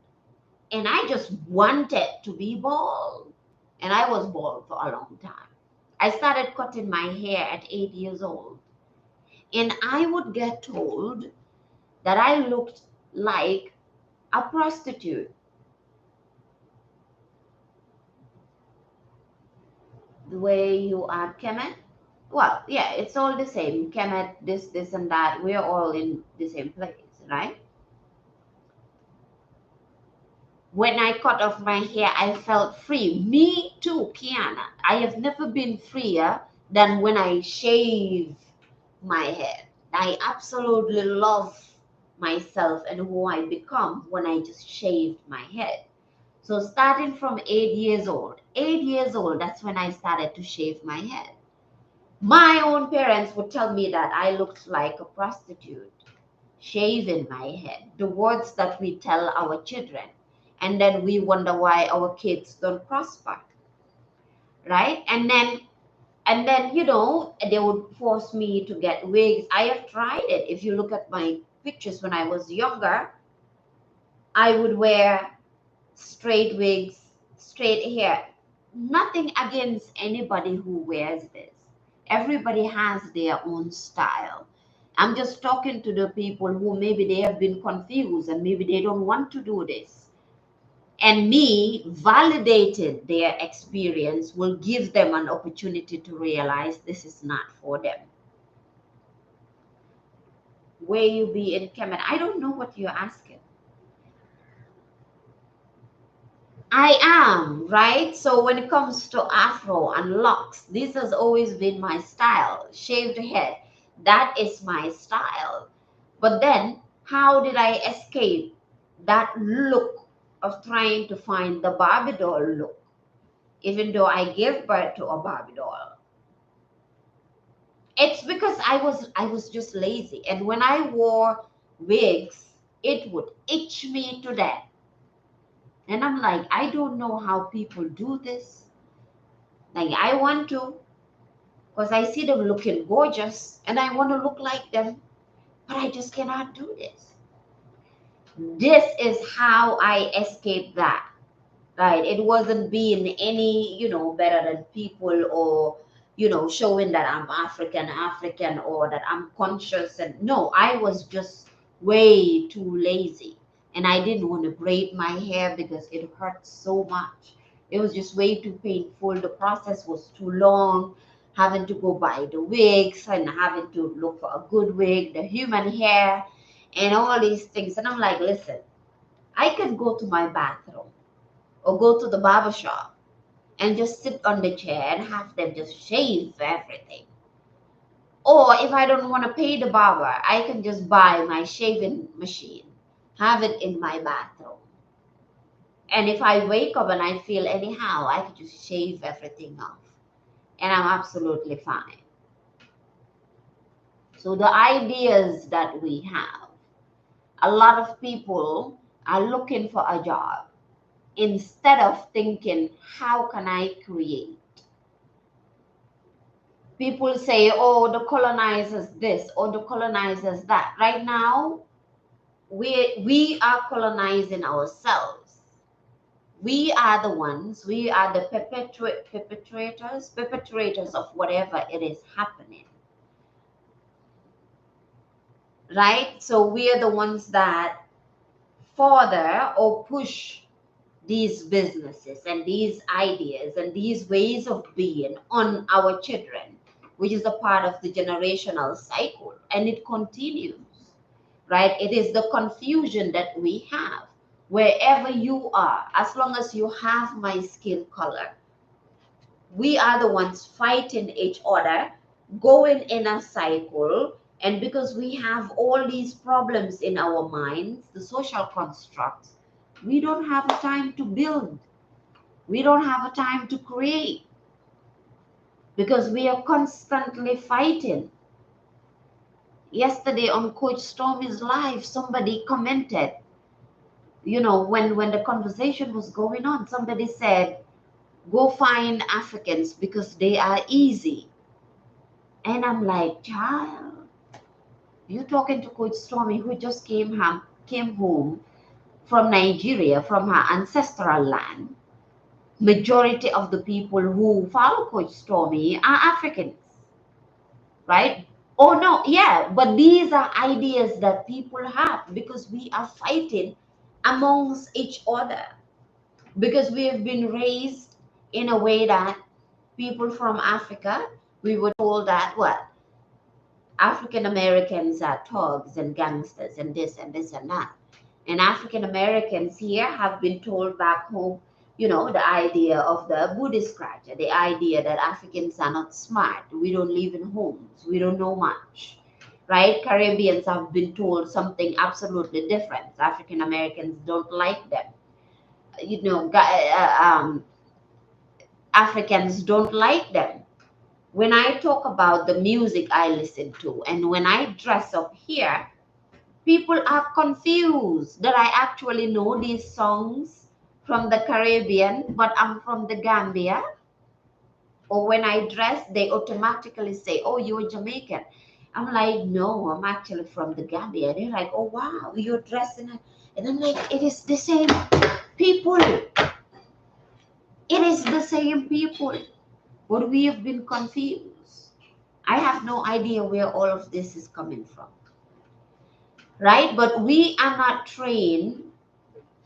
And I just wanted to be bald. And I was bald for a long time. I started cutting my hair at 8 years old. And I would get told that I looked like a prostitute. The way you are Kemet, well, yeah, it's all the same. Kemet, this, and that. We're all in the same place, right? When I cut off my hair, I felt free. Me too, Kiana. I have never been freer than when I shave my head. I absolutely love myself and who I become when I just shaved my head. So starting from 8 years old, that's when I started to shave my head. My own parents would tell me that I looked like a prostitute, shaving my head. The words that we tell our children. And then we wonder why our kids don't prosper, right? And then they would force me to get wigs. I have tried it. If you look at my pictures when I was younger, I would wear straight wigs, straight hair. Nothing against anybody who wears this. Everybody has their own style. I'm just talking to the people who maybe they have been confused and maybe they don't want to do this. And me validating their experience will give them an opportunity to realize this is not for them. Where you be in Kemet? I don't know what you're asking. I am, right? So when it comes to afro and locks, this has always been my style. Shaved head, that is my style. But then, how did I escape that look of trying to find the Barbie doll look, even though I gave birth to a Barbie doll? It's because I was just lazy. And when I wore wigs, it would itch me to death. And I'm like, I don't know how people do this. Like I want to, because I see them looking gorgeous and I want to look like them, but I just cannot do this. This is how I escaped that. Right? It wasn't being any, better than people or, showing that I'm African or that I'm conscious. And no, I was just way too lazy. And I didn't want to braid my hair because it hurt so much. It was just way too painful. The process was too long. Having to go buy the wigs and having to look for a good wig, the human hair, and all these things. And I'm like, listen, I can go to my bathroom or go to the barber shop and just sit on the chair and have them just shave everything. Or if I don't want to pay the barber, I can just buy my shaving machine, have it in my bathroom. And if I wake up and I feel anyhow, I can just shave everything off. And I'm absolutely fine. So the ideas that we have, a lot of people are looking for a job instead of thinking, how can I create? People say, oh, the colonizers this or the colonizers that. Right now, we are colonizing ourselves. We are the ones, we are the perpetrators of whatever it is happening. Right? So we are the ones that further or push these businesses and these ideas and these ways of being on our children, which is a part of the generational cycle, and it continues, right? It is the confusion that we have wherever you are. As long as you have my skin color, we are the ones fighting each other, going in a cycle. And because we have all these problems in our minds, the social constructs, we don't have a time to build. We don't have a time to create because we are constantly fighting. Yesterday on Coach Stormy's live, somebody commented, when the conversation was going on, somebody said, go find Africans because they are easy. And I'm like, child, you talking to Coach Stormy who just came came home from Nigeria, from her ancestral land, majority of the people who follow Coach Stormy are Africans, right? Oh no, yeah, but these are ideas that people have because we are fighting amongst each other because we have been raised in a way that people from Africa, we were told that what African Americans are thugs and gangsters and this and this and that. And African Americans here have been told back home, the idea of the Buddhist culture, the idea that Africans are not smart, we don't live in homes, we don't know much, right? Caribbeans have been told something absolutely different. African Americans don't like them. Africans don't like them. When I talk about the music I listen to and when I dress up here, people are confused that I actually know these songs from the Caribbean, but I'm from the Gambia. Or when I dress, they automatically say, "Oh, you're Jamaican." I'm like, "No, I'm actually from the Gambia." They're like, "Oh, wow, you're dressing." And I'm like, "It is the same people. It is the same people." But we have been confused. I have no idea where all of this is coming from, right? But we are not trained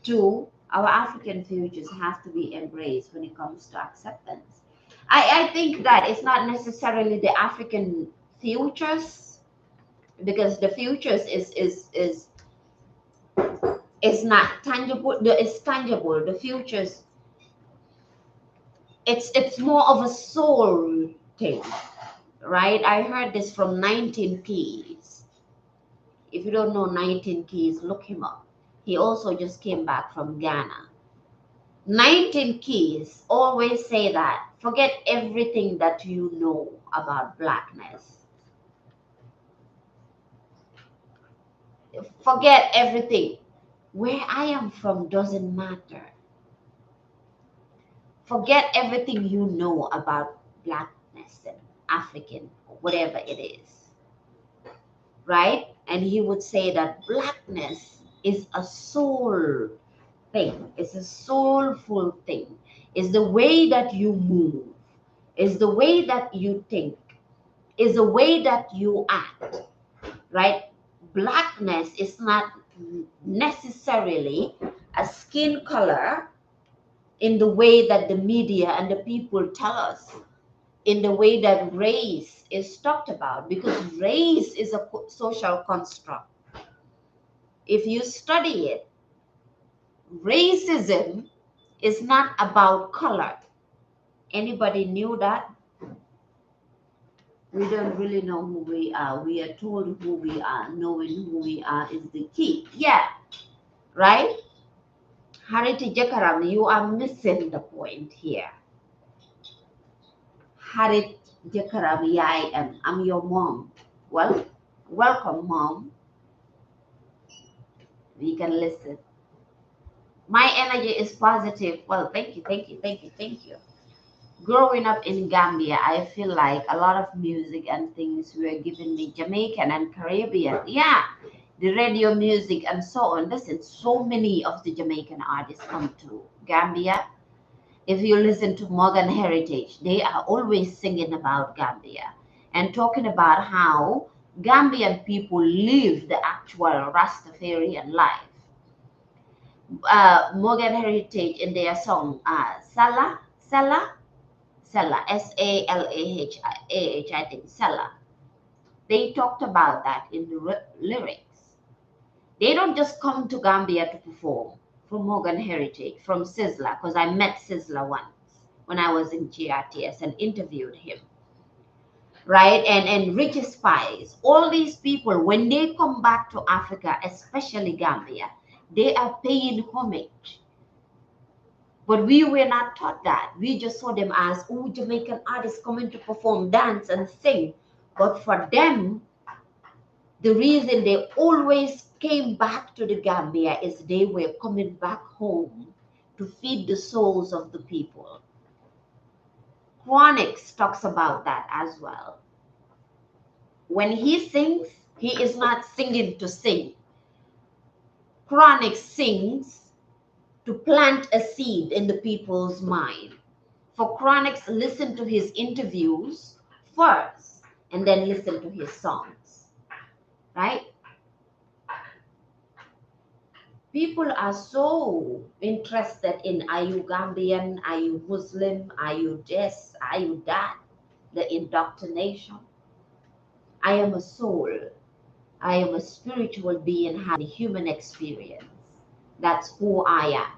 to, our African futures have to be embraced when it comes to acceptance. I think that it's not necessarily the African futures because the futures is not tangible. It's tangible. The futures, it's more of a soul thing, right? I heard this from 19 Keys. If you don't know 19 Keys, look him up. He also just came back from Ghana. 19 Keys always say that forget everything that you know about blackness. Forget everything. Where I am from doesn't matter. Forget everything you know about blackness and African, or whatever it is. Right? And he would say that blackness is a soul thing, it's a soulful thing, it's the way that you move, it's the way that you think, is the way that you act, right? Blackness is not necessarily a skin color in the way that the media and the people tell us, in the way that race is talked about, because race is a social construct. If you study it, racism is not about color. Anybody knew that? We don't really know who we are. We are told who we are. Knowing who we are is the key. Yeah, right? Hariti Jakaram, you are missing the point here. Harit Jakaram, yeah, I am. I'm your mom. Well, welcome, mom. We can listen. My energy is positive. Well, thank you, thank you, thank you, thank you. Growing up in Gambia, I feel like a lot of music and things were given me Jamaican and Caribbean. Yeah, the radio music and so on. Listen, so many of the Jamaican artists come to Gambia. If you listen to Morgan Heritage, they are always singing about Gambia and talking about how Gambian people live the actual Rastafarian life. Morgan Heritage in their song, Sala, Salahah, I think, Sala. They talked about that in the lyrics. They don't just come to Gambia to perform from Morgan Heritage, from Sizzla, because I met Sizzla once when I was in GRTS and interviewed him, right? And Richie Spice, all these people, when they come back to Africa, especially Gambia, they are paying homage. But we were not taught that. We just saw them as, oh, Jamaican artists coming to perform, dance, and sing. But for them, the reason they always came back to the Gambia is they were coming back home to feed the souls of the people. Chronix talks about that as well. When he sings, he is not singing to sing. Chronic sings to plant a seed in the people's mind. For Chronix, listen to his interviews first and then listen to his songs, right? People are so interested in, are you Gambian, are you Muslim, are you this, are you that, the indoctrination. I am a soul. I am a spiritual being having a human experience. That's who I am.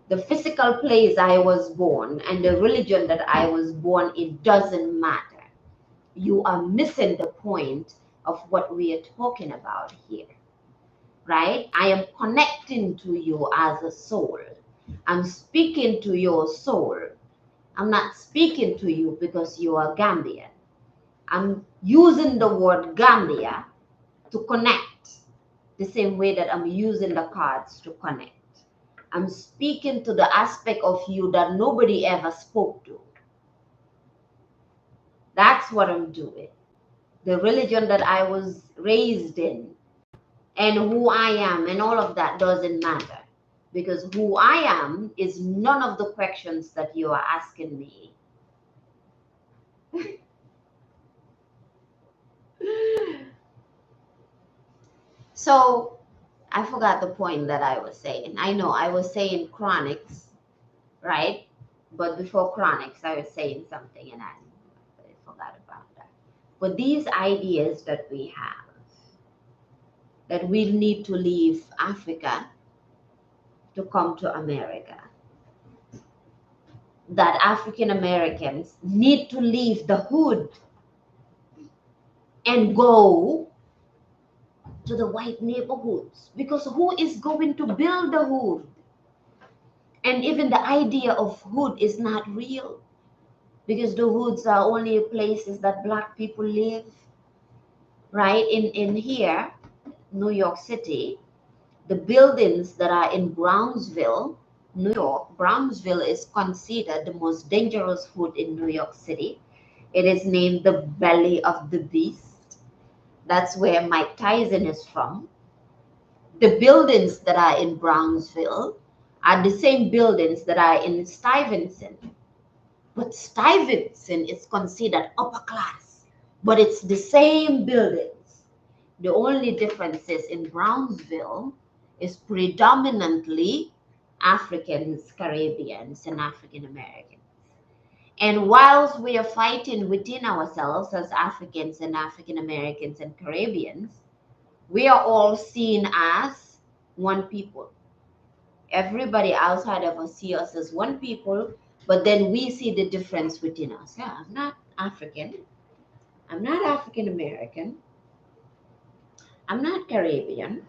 The physical place I was born and the religion that I was born in doesn't matter. You are missing the point of what we are talking about here, right? I am connecting to you as a soul. I'm speaking to your soul. I'm not speaking to you because you are Gambian. I'm using the word Gambia to connect the same way that I'm using the cards to connect. I'm speaking to the aspect of you that nobody ever spoke to. That's what I'm doing. The religion that I was raised in and who I am and all of that doesn't matter, because who I am is none of the questions that you are asking me. So I forgot the point that I was saying. I know I was saying chronics, right? But before chronics, I was saying something and I forgot about that. But these ideas that we have, that we need to leave Africa to come to America, that African Americans need to leave the hood and go to the white neighborhoods, because who is going to build the hood? And even the idea of hood is not real, because the hoods are only places that Black people live, right? In here, New York City, the buildings that are in Brownsville, New York, Brownsville is considered the most dangerous hood in New York City. It is named the Belly of the Beast. That's where Mike Tyson is from. The buildings that are in Brownsville are the same buildings that are in Stuyvesant. But Stuyvesant is considered upper class, but it's the same buildings. The only difference is in Brownsville is predominantly Africans, Caribbeans, and African Americans. And whilst we are fighting within ourselves as Africans and African Americans and Caribbeans, we are all seen as one people. Everybody outside of us see us as one people, but then we see the difference within us. Yeah, I'm not African. I'm not African American. I'm not Caribbean.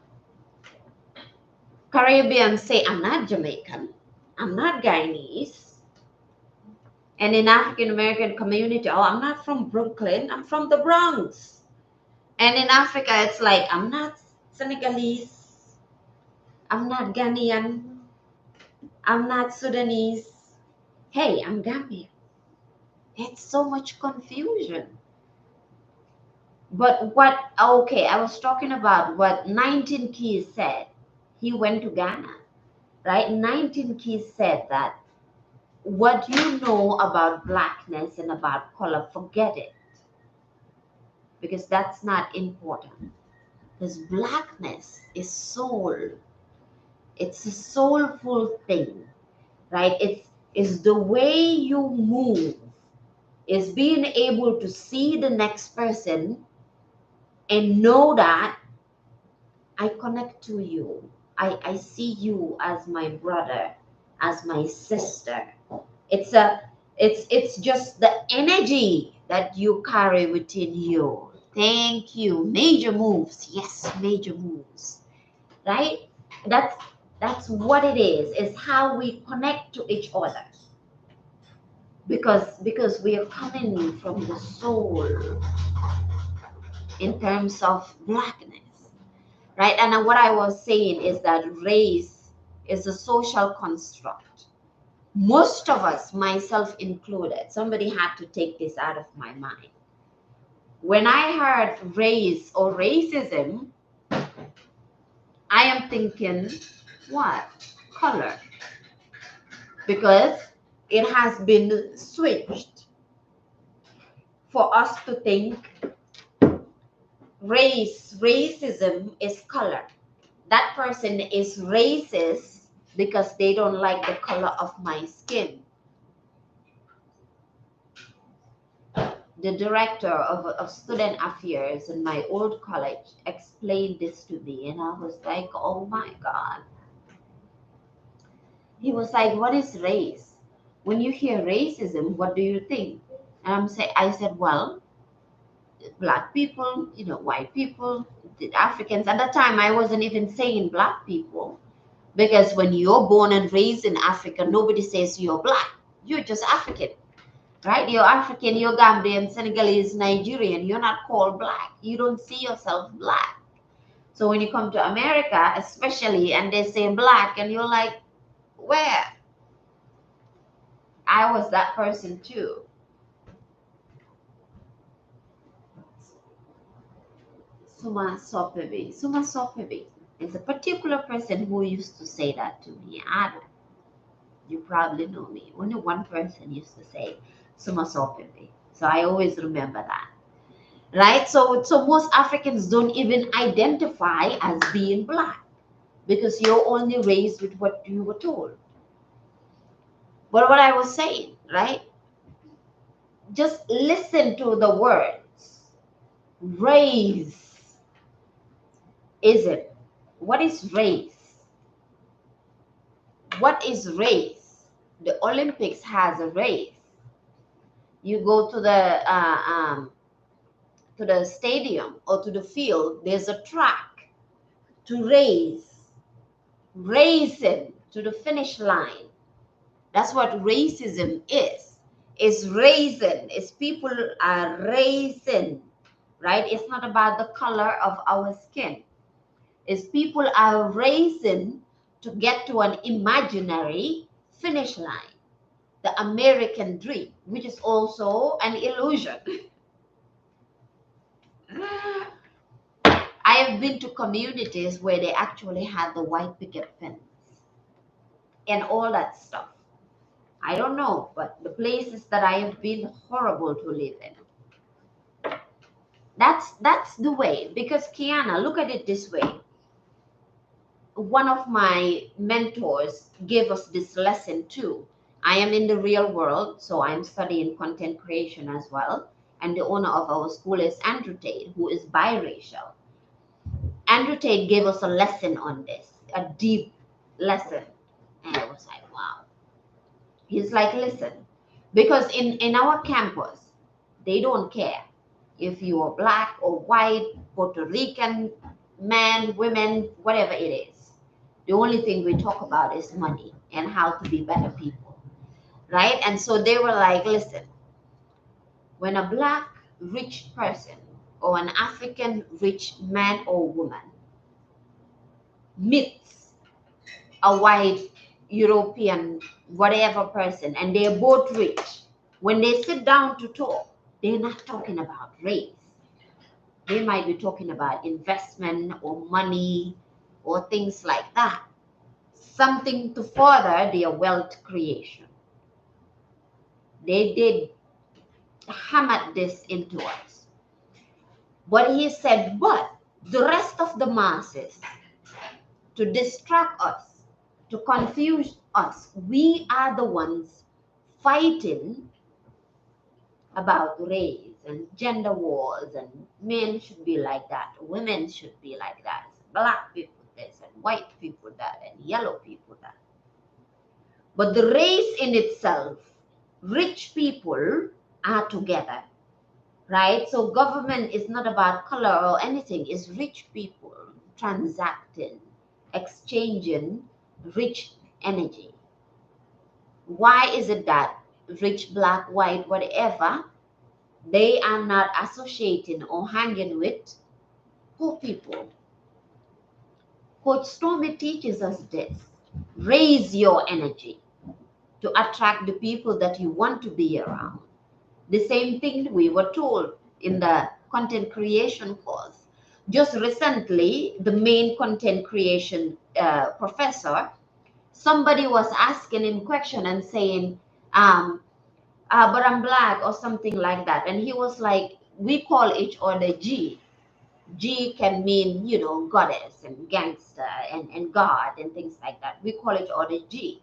Caribbeans say I'm not Jamaican. I'm not Guyanese. And in African American community, oh, I'm not from Brooklyn. I'm from the Bronx. And in Africa, it's like, I'm not Senegalese. I'm not Ghanaian. I'm not Sudanese. Hey, I'm Gambian. It's so much confusion. But what, okay, I was talking about what 19 Keys said. He went to Ghana, right? 19 Keys said that what you know about Blackness and about color, forget it. Because that's not important. Because Blackness is soul. It's a soulful thing, right? It's the way you move, is being able to see the next person and know that I connect to you. I see you as my brother, as my sister. It's just the energy that you carry within you. Thank you. Major moves. Yes, major moves. Right? That's what it is. It's how we connect to each other. Because we are coming from the soul in terms of Blackness. Right? And what I was saying is that race is a social construct. Most of us, myself included, somebody had to take this out of my mind. When I heard race or racism, I am thinking, what? Color. Because it has been switched for us to think racism is color. That person is racist because they don't like the color of my skin. The director of student affairs in my old college explained this to me, and I was like, oh my God. He was like, what is race? When you hear racism, what do you think? And I said, well, black people, white people, the Africans. At the time, I wasn't even saying black people because when you're born and raised in Africa, nobody says you're black. You're just African, right? You're African, you're Gambian, Senegalese, Nigerian. You're not called black. You don't see yourself black. So when you come to America, especially, and they say black, and you're like, where? I was that person too. Suma Sopebi. Suma Sopebi is a particular person who used to say that to me. You probably know me. Only one person used to say Suma Sopebi. So I always remember that. Right? So most Africans don't even identify as being black because you're only raised with what you were told. But what I was saying, right? Just listen to the words. Race. Is it? What is race? What is race? The Olympics has a race. You go to the stadium or to the field, there's a track to racing to the finish line. That's what racism is. It's racing. It's people are racing, right? It's not about the color of our skin. It's people are racing to get to an imaginary finish line, the American dream, which is also an illusion. I have been to communities where they actually had the white picket fence and all that stuff. I don't know, but the places that I have been, horrible to live in. That's the way. Because Kiana, look at it this way. One of my mentors gave us this lesson too. I am in the real world, so I'm studying content creation as well. And the owner of our school is Andrew Tate, who is biracial. Andrew Tate gave us a lesson on this, a deep lesson. And I was like, wow. He's like, listen, because in our campus, they don't care if you are black or white, Puerto Rican, man, women, whatever it is. The only thing we talk about is money and how to be better people, right? And so they were like, listen, when a black rich person or an African rich man or woman meets a white European whatever person and they're both rich, when they sit down to talk, they're not talking about race. They might be talking about investment or money or things like that. Something to further their wealth creation. They did hammer this into us. But he said, but the rest of the masses, to distract us, to confuse us, we are the ones fighting about race and gender wars, and men should be like that, women should be like that, black people this, and white people that, and yellow people that. But the race in itself, rich people are together, right? So government is not about color or anything. It's rich people transacting, exchanging rich energy. Why is it that rich, black, white, whatever, they are not associating or hanging with poor people? Coach Stormy teaches us this. Raise your energy to attract the people that you want to be around. The same thing we were told in the content creation course. Just recently, the main content creation professor, somebody was asking him question and saying, um, but I'm black or something like that. And he was like, we call each other G. G can mean, goddess and gangster and God and things like that. We call each other G.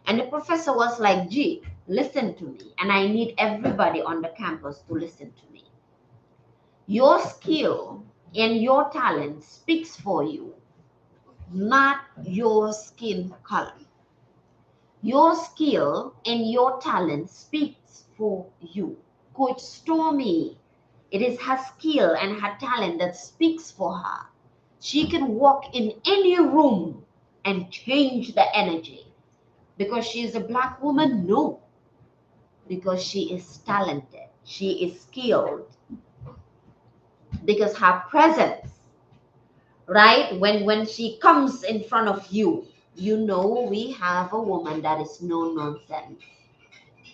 And the professor was like, G, listen to me. And I need everybody on the campus to listen to me. Your skill and your talent speaks for you, not your skin color. Your skill and your talent speaks for you. Coach Stormy, it is her skill and her talent that speaks for her. She can walk in any room and change the energy. Because she is a black woman? No. Because she is talented. She is skilled. Because her presence, right? When she comes in front of you, we have a woman that is no nonsense.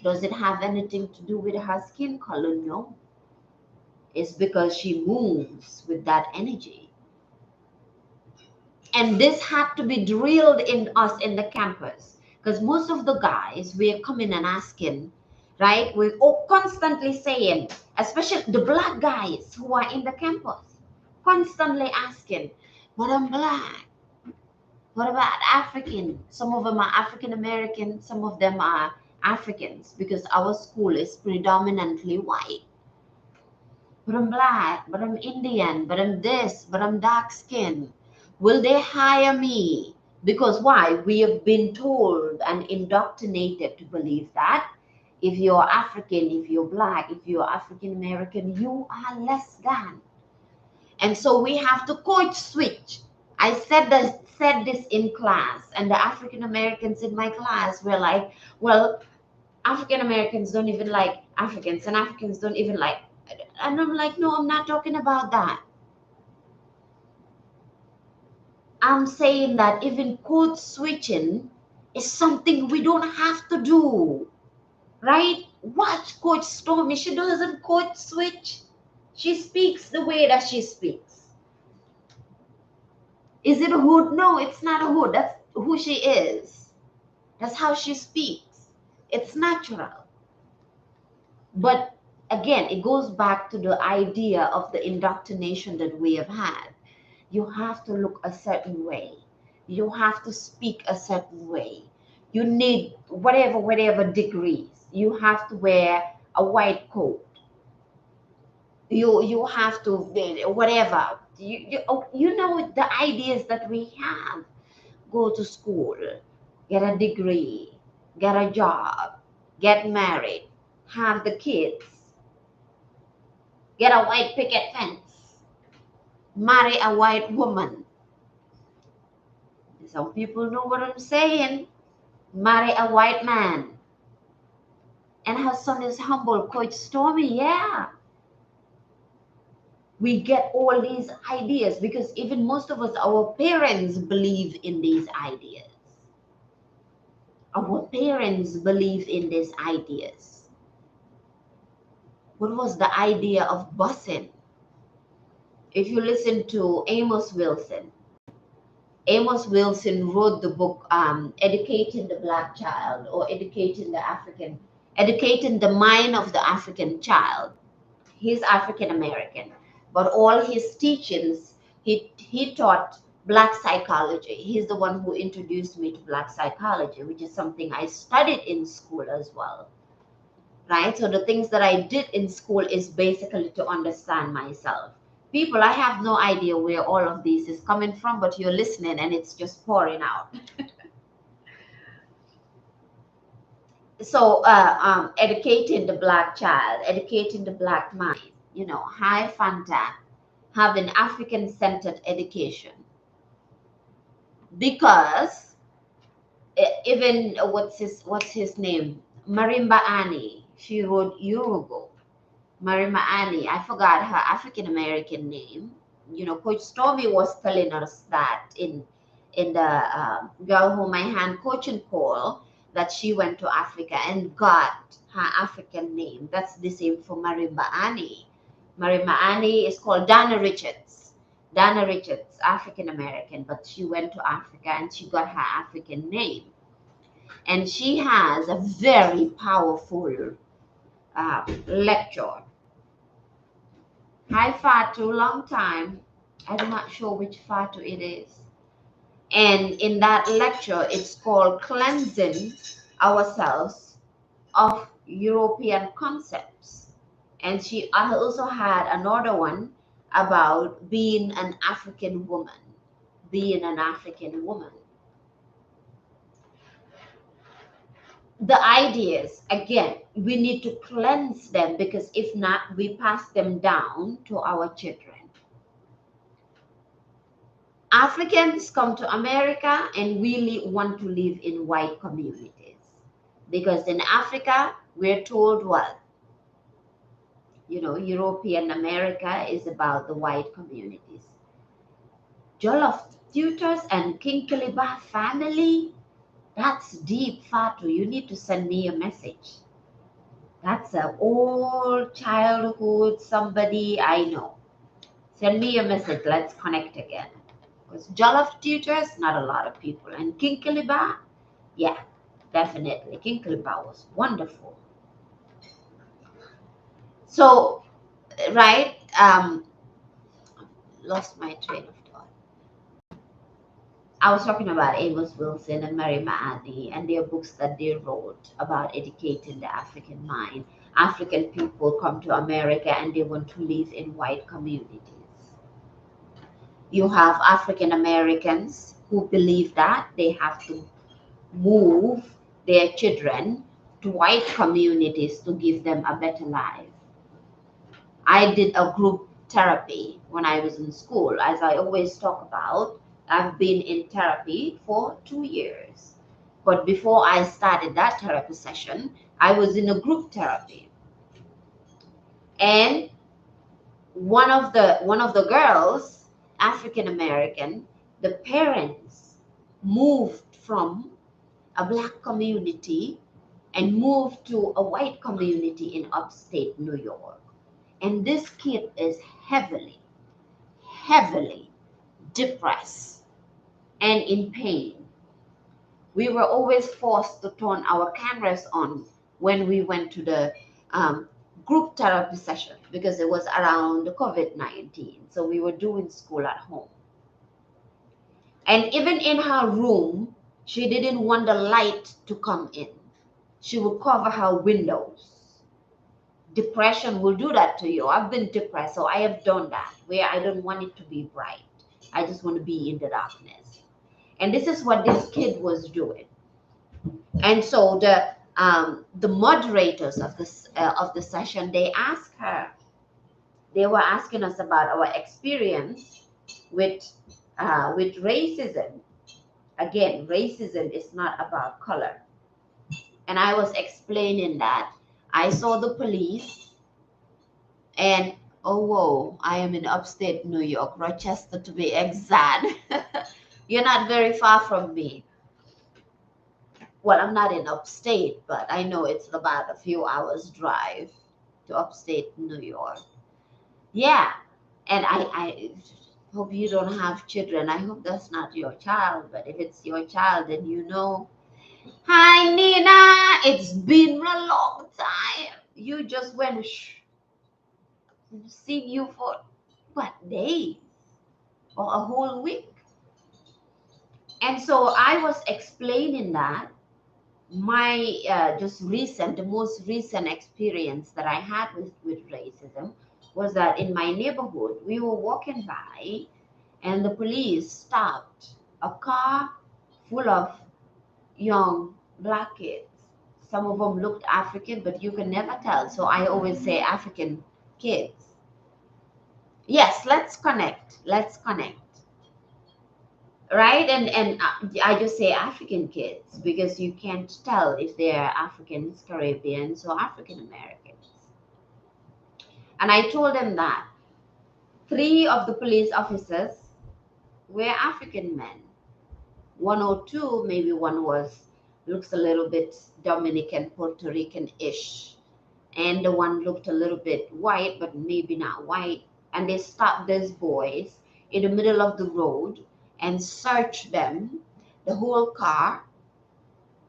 Does it have anything to do with her skin color? No. It's because she moves with that energy. And this had to be drilled in us in the campus. Because most of the guys, we're coming and asking, right? We're constantly saying, especially the black guys who are in the campus, constantly asking, but I'm black. What about African? Some of them are African American, some of them are Africans, because our school is predominantly white. But I'm black, but I'm Indian, but I'm this, but I'm dark skinned. Will they hire me? Because why? We have been told and indoctrinated to believe that if you're African, if you're black, if you're African American, you are less than. And so we have to code switch. I said this in class, and the African Americans in my class were like, well, African Americans don't even like Africans, and Africans don't even like. And I'm like, no, I'm not talking about that. I'm saying that even code switching is something we don't have to do, right? Watch Coach Stormy. She doesn't code switch. She speaks the way that she speaks. Is it a hood? No, it's not a hood. That's who she is. That's how she speaks. It's natural. But again, it goes back to the idea of the indoctrination that we have had. You have to look a certain way. You have to speak a certain way. You need whatever degrees. You have to wear a white coat. You have to whatever. You know the ideas that we have. Go to school, get a degree, get a job, get married, have the kids, get a white picket fence, marry a white woman. Some people know what I'm saying. Marry a white man. And her son is humble, Coach Stormy. Yeah. We get all these ideas because even most of us, our parents believe in these ideas. Our parents believe in these ideas. What was the idea of busing? If you listen to Amos Wilson wrote the book Educating the Black Child, or Educating the Mind of the African Child. He's African American, but all his teachings, he taught Black psychology. He's the one who introduced me to Black psychology, which is something I studied in school as well. Right? So the things that I did in school is basically to understand myself. People, I have no idea where all of this is coming from, but you're listening and it's just pouring out. So, educating the Black child, educating the Black mind, high Fanta, having African-centered education. Because even what's his name? Marimba Annie, she wrote Urugo. Marima Annie, I forgot her African American name. Coach Stormy was telling us that in the Girl Who My Hand coaching call that she went to Africa and got her African name. That's the same for Marimba Annie. Marimba Annie is called Dana Richards. Dana Richards, African American, but she went to Africa and she got her African name. And she has a very powerful lecture. Hi Fatu, long time. I'm not sure which Fatu it is. And in that lecture, it's called Cleansing Ourselves of European Concepts. And she also had another one about being an African woman. Being an African woman. The ideas, again, we need to cleanse them, because if not, we pass them down to our children. Africans come to America and really want to live in white communities, because in Africa, we're told what? European America is about the white communities. Jollof tutors and King Kiliba family, that's deep, Fatu. You need to send me a message. That's an old childhood somebody I know. Send me a message. Let's connect again. Because Jollof tutors, not a lot of people. And Kinkeliba, yeah, definitely. Kinkeliba was wonderful. So, right, lost my train of thought. I was talking about Amos Wilson and Mary Maadie and their books that they wrote about educating the African mind. African people come to America and they want to live in white communities. You have African Americans who believe that they have to move their children to white communities to give them a better life. I did a group therapy when I was in school. As I always talk about, I've been in therapy for 2 years. But before I started that therapy session, I was in a group therapy. And one of the girls, African American, the parents moved from a black community and moved to a white community in upstate New York. And this kid is heavily, heavily depressed and in pain. We were always forced to turn our cameras on when we went to the group therapy session, because it was around the COVID-19. So we were doing school at home. And even in her room, she didn't want the light to come in. She would cover her windows. Depression will do that to you. I've been depressed, so I have done that, where I don't want it to be bright. I just want to be in the darkness. And this is what this kid was doing. And so the moderators of the session, they asked her, they were asking us about our experience with racism. Again, racism is not about color. And I was explaining that I saw the police, and oh whoa, I am in upstate New York, Rochester to be exact. You're not very far from me. Well, I'm not in upstate, but I know it's about a few hours drive to upstate New York. Yeah. And I hope you don't have children. I hope that's not your child, but if it's your child, then you know. Hi, Nina. It's been a long time. You just went, seen you for what, days or a whole week? And so I was explaining that my the most recent experience that I had with racism was that in my neighborhood, we were walking by and the police stopped a car full of young black kids. Some of them looked African, but you can never tell. So I always say African kids. Yes, let's connect. Let's connect. Right? And I just say African kids because you can't tell if they're Africans, Caribbeans, or African Americans. And I told them that 3 of the police officers were African men. 1 or 2, maybe one looks a little bit Dominican, Puerto Rican-ish. And the one looked a little bit white, but maybe not white. And they stopped these boys in the middle of the road and searched them, the whole car.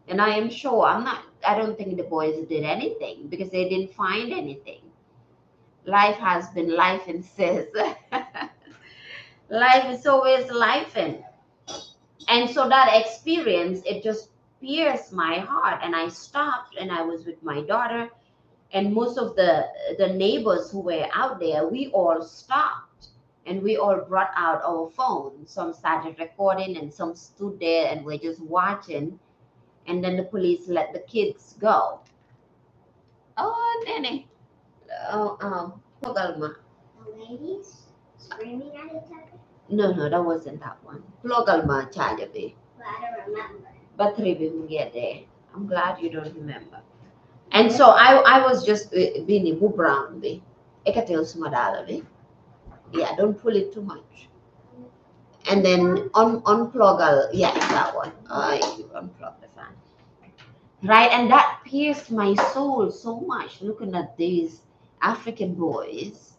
And I am sure, I don't think the boys did anything because they didn't find anything. Life has been life and says, life is always life. And so that experience, it just pierced my heart. And I stopped and I was with my daughter and most of the neighbors who were out there. We all stopped and we all brought out our phones. Some started recording and some stood there and were just watching. And then the police let the kids go. Oh, Nene. Plogalma. The ladies screaming at each other? No, that wasn't that one. Plogalma Chajabi. Well, I don't remember. But there. I'm glad you don't remember. And so I was just being brown. Ekatel Sumadala. Yeah, don't pull it too much. And then unplug, yeah, that one. You unplug the fan. Right, and that pierced my soul so much looking at these African boys,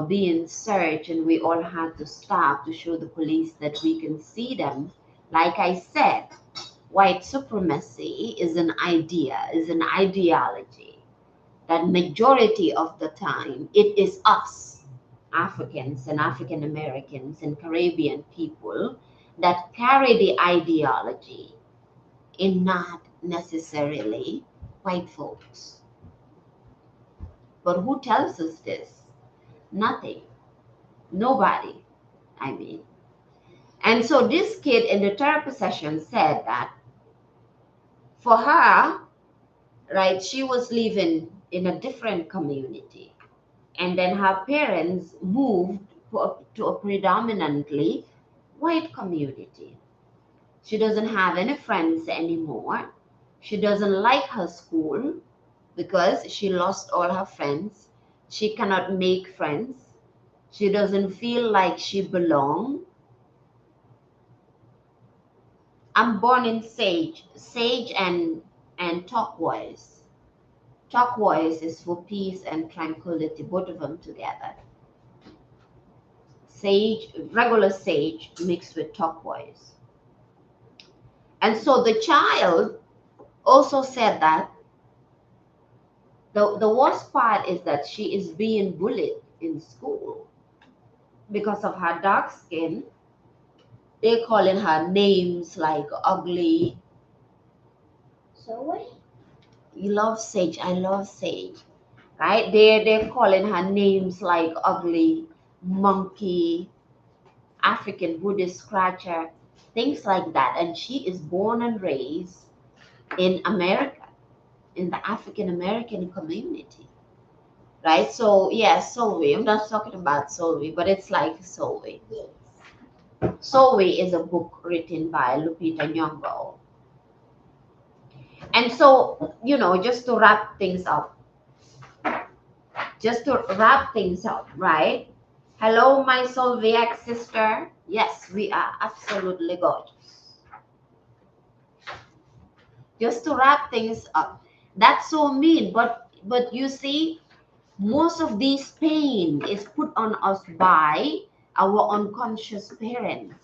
being searched, and we all had to stop to show the police that we can see them. Like I said, white supremacy is an idea, is an ideology that majority of the time it is us, Africans and African Americans and Caribbean people, that carry the ideology and not necessarily white folks. But who tells us this? Nothing. Nobody, I mean. And so this kid in the therapy session said that for her, right, she was living in a different community. And then her parents moved to a predominantly white community. She doesn't have any friends anymore. She doesn't like her school because she lost all her friends. She cannot make friends. She doesn't feel like she belongs. I'm born in sage and turquoise. Turquoise is for peace and tranquility, both of them together. Sage, regular sage mixed with turquoise. And so the child also said that the worst part is that she is being bullied in school because of her dark skin. They're calling her names like ugly. So what? You love sage. I love sage. Right? They're calling her names like ugly, monkey, African Buddhist scratcher, things like that. And she is born and raised in America, in the African American community. Right? So yeah, Solvi. I'm not talking about Solvi, but it's like Solvi. Yes. Solvi is a book written by Lupita Nyong'o. And so, just to wrap things up, right? Hello, my Solviac sister. Yes, we are absolutely gorgeous. Just to wrap things up. That's so mean, but you see, most of this pain is put on us by our unconscious parents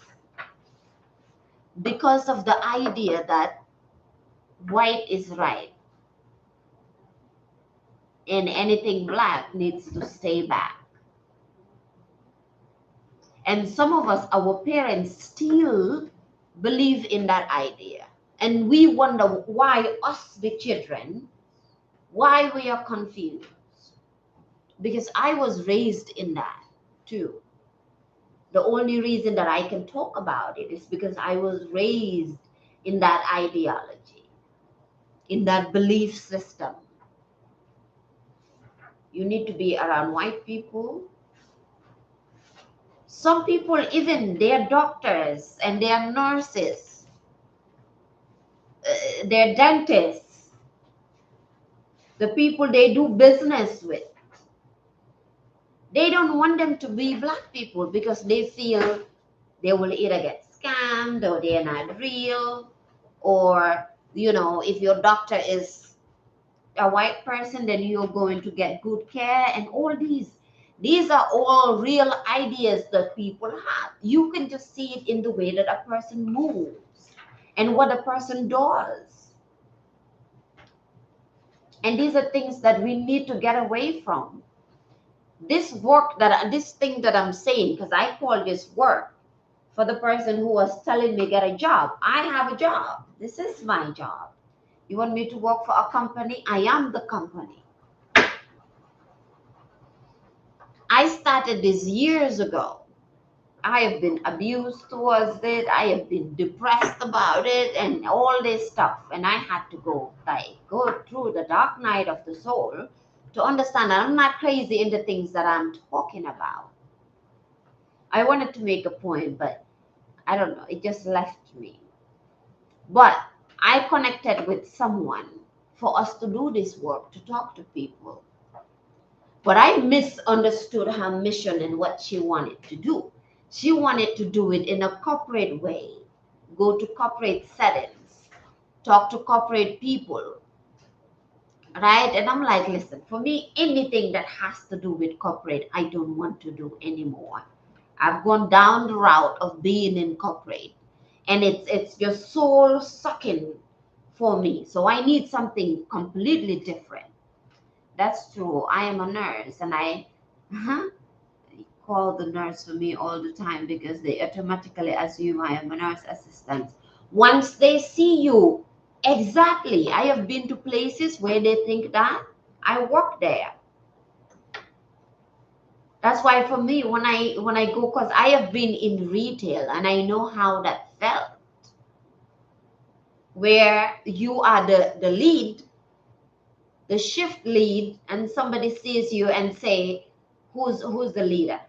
because of the idea that white is right and anything black needs to stay back. And some of us, our parents still believe in that idea. And we wonder why us, the children, why we are confused. Because I was raised in that too. The only reason that I can talk about it is because I was raised in that ideology, in that belief system. You need to be around white people. Some people, even they're doctors and they're nurses, they're dentists, the people they do business with. They don't want them to be black people because they feel they will either get scammed or they're not real, or if your doctor is a white person, then you're going to get good care and all these These are all real ideas that people have. You can just see it in the way that a person moves and what a person does. And these are things that we need to get away from. This thing that I'm saying, because I call this work, for the person who was telling me get a job. I have a job. This is my job. You want me to work for a company? I am the company. I started this years ago. I have been abused towards it. I have been depressed about it and all this stuff. And I had to go through the dark night of the soul to understand that I'm not crazy in the things that I'm talking about. I wanted to make a point, but I don't know. It just left me. But I connected with someone for us to do this work, to talk to people. But I misunderstood her mission and what she wanted to do. She wanted to do it in a corporate way, go to corporate settings, talk to corporate people, right? And I'm like, listen, for me, anything that has to do with corporate, I don't want to do anymore. I've gone down the route of being in corporate, and it's just soul sucking for me. So I need something completely different. That's true. I am a nurse, and I call the nurse for me all the time because they automatically assume I am a nurse assistant. Once they see you, exactly. I have been to places where they think that I work there. That's why for me, when I go, because I have been in retail and I know how that felt, where you are the lead, the shift lead, and somebody sees you and say, who's the leader?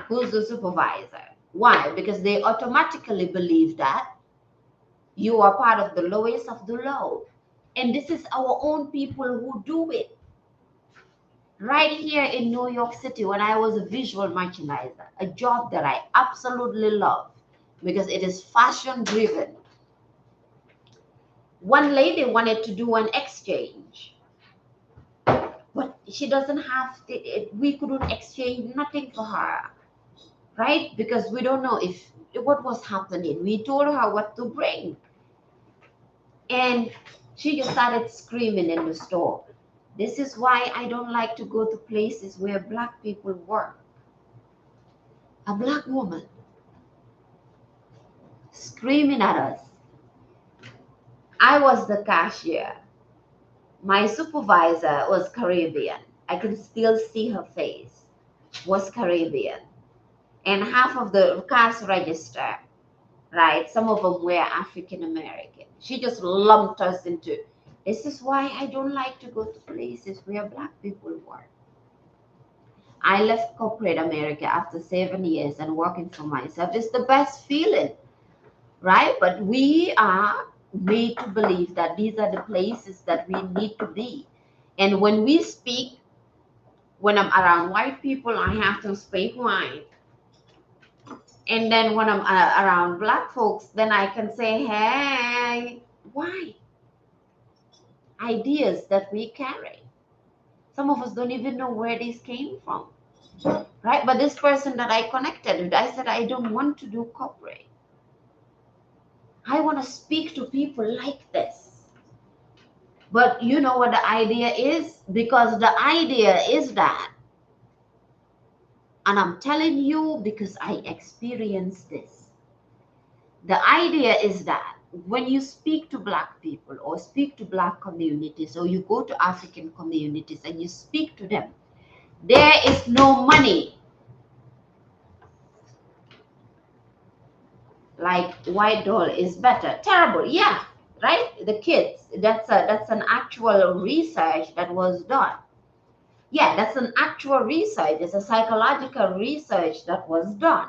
Who's the supervisor? Why? Because they automatically believe that you are part of the lowest of the low. And this is our own people who do it. Right here in New York City, when I was a visual merchandiser, a job that I absolutely love because it is fashion driven. One lady wanted to do an exchange, but she doesn't have, we couldn't exchange nothing for her, right? Because we don't know if what was happening. We told her what to bring. And she just started screaming in the store. This is why I don't like to go to places where black people work. A black woman screaming at us. I was the cashier. My supervisor was Caribbean. I can still see her face. Was Caribbean. And half of the cash register, right? Some of them were African American. She just lumped us into. This is why I don't like to go to places where black people work. I left corporate America after 7 years and working for myself. It's the best feeling, right? But we are made to believe that these are the places that we need to be. And when we speak, when I'm around white people, I have to speak white. And then when I'm around black folks, then I can say, hey, why? Ideas that we carry. Some of us don't even know where these came from, right? But this person that I connected with, I said, I don't want to do corporate. I want to speak to people like this. But you know what the idea is? Because the idea is that, and I'm telling you because I experienced this. The idea is that when you speak to black people or speak to black communities or you go to African communities and you speak to them, there is no money. Like white doll is better. Terrible. Yeah, right? The kids. That's an actual research that was done. Yeah, that's an actual research. It's a psychological research that was done.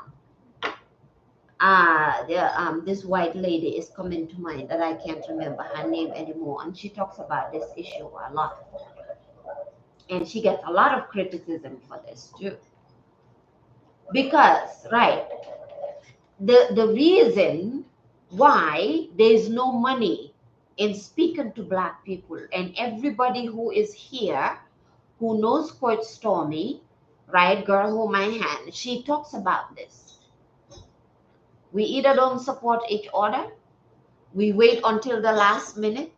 This white lady is coming to mind that I can't remember her name anymore, and she talks about this issue a lot, and she gets a lot of criticism for this too. Because right, the reason why there is no money in speaking to black people, and everybody who is here who knows Coach Stormy, right? Girl Hold My Hand. She talks about this. We either don't support each other, we wait until the last minute,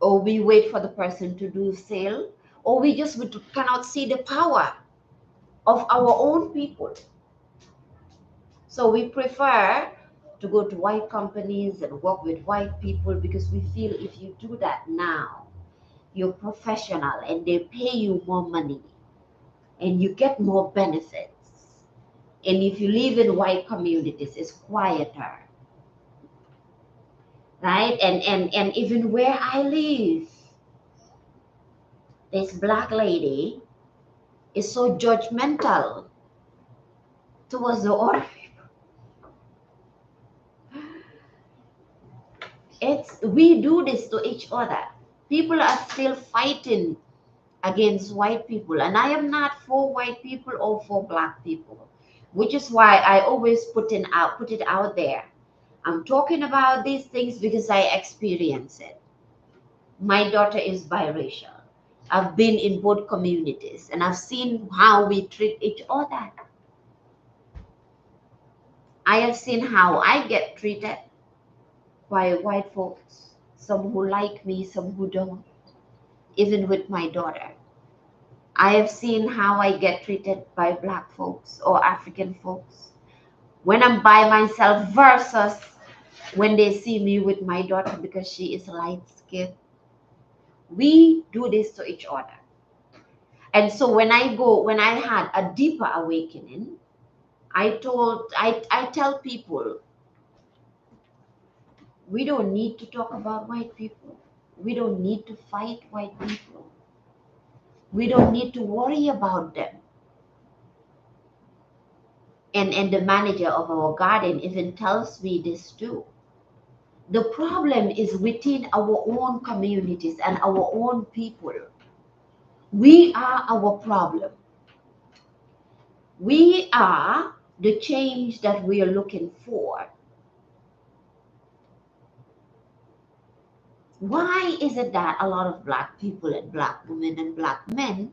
or we wait for the person to do sale, or we just cannot see the power of our own people. So we prefer to go to white companies and work with white people because we feel if you do that now, you're professional and they pay you more money and you get more benefits. And if you live in white communities, it's quieter, right? And even where I live, this black lady is so judgmental towards the other. It's we do this to each other. People are still fighting against white people, and I am not for white people or for black people, which is why I always put it out there. I'm talking about these things because I experience it. My daughter is biracial. I've been in both communities and I've seen how we treat each other. I have seen how I get treated by white folks, some who like me, some who don't, even with my daughter. I have seen how I get treated by black folks or African folks when I'm by myself versus when they see me with my daughter because she is light skinned. We do this to each other. And so when I had a deeper awakening, I tell people, we don't need to talk about white people. We don't need to fight white people. We don't need to worry about them. And the manager of our garden even tells me this too. The problem is within our own communities and our own people. We are our problem. We are the change that we are looking for. Why is it that a lot of black people and black women and black men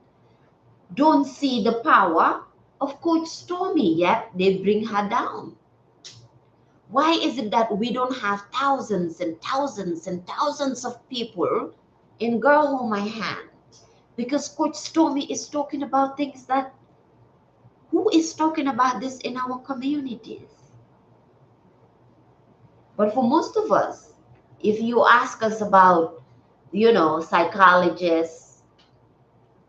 don't see the power of Coach Stormy, yet they bring her down? Why is it that we don't have thousands and thousands and thousands of people in Girl Hold My Hand? Because Coach Stormy is talking about things that, who is talking about this in our communities? But for most of us, if you ask us about, psychologists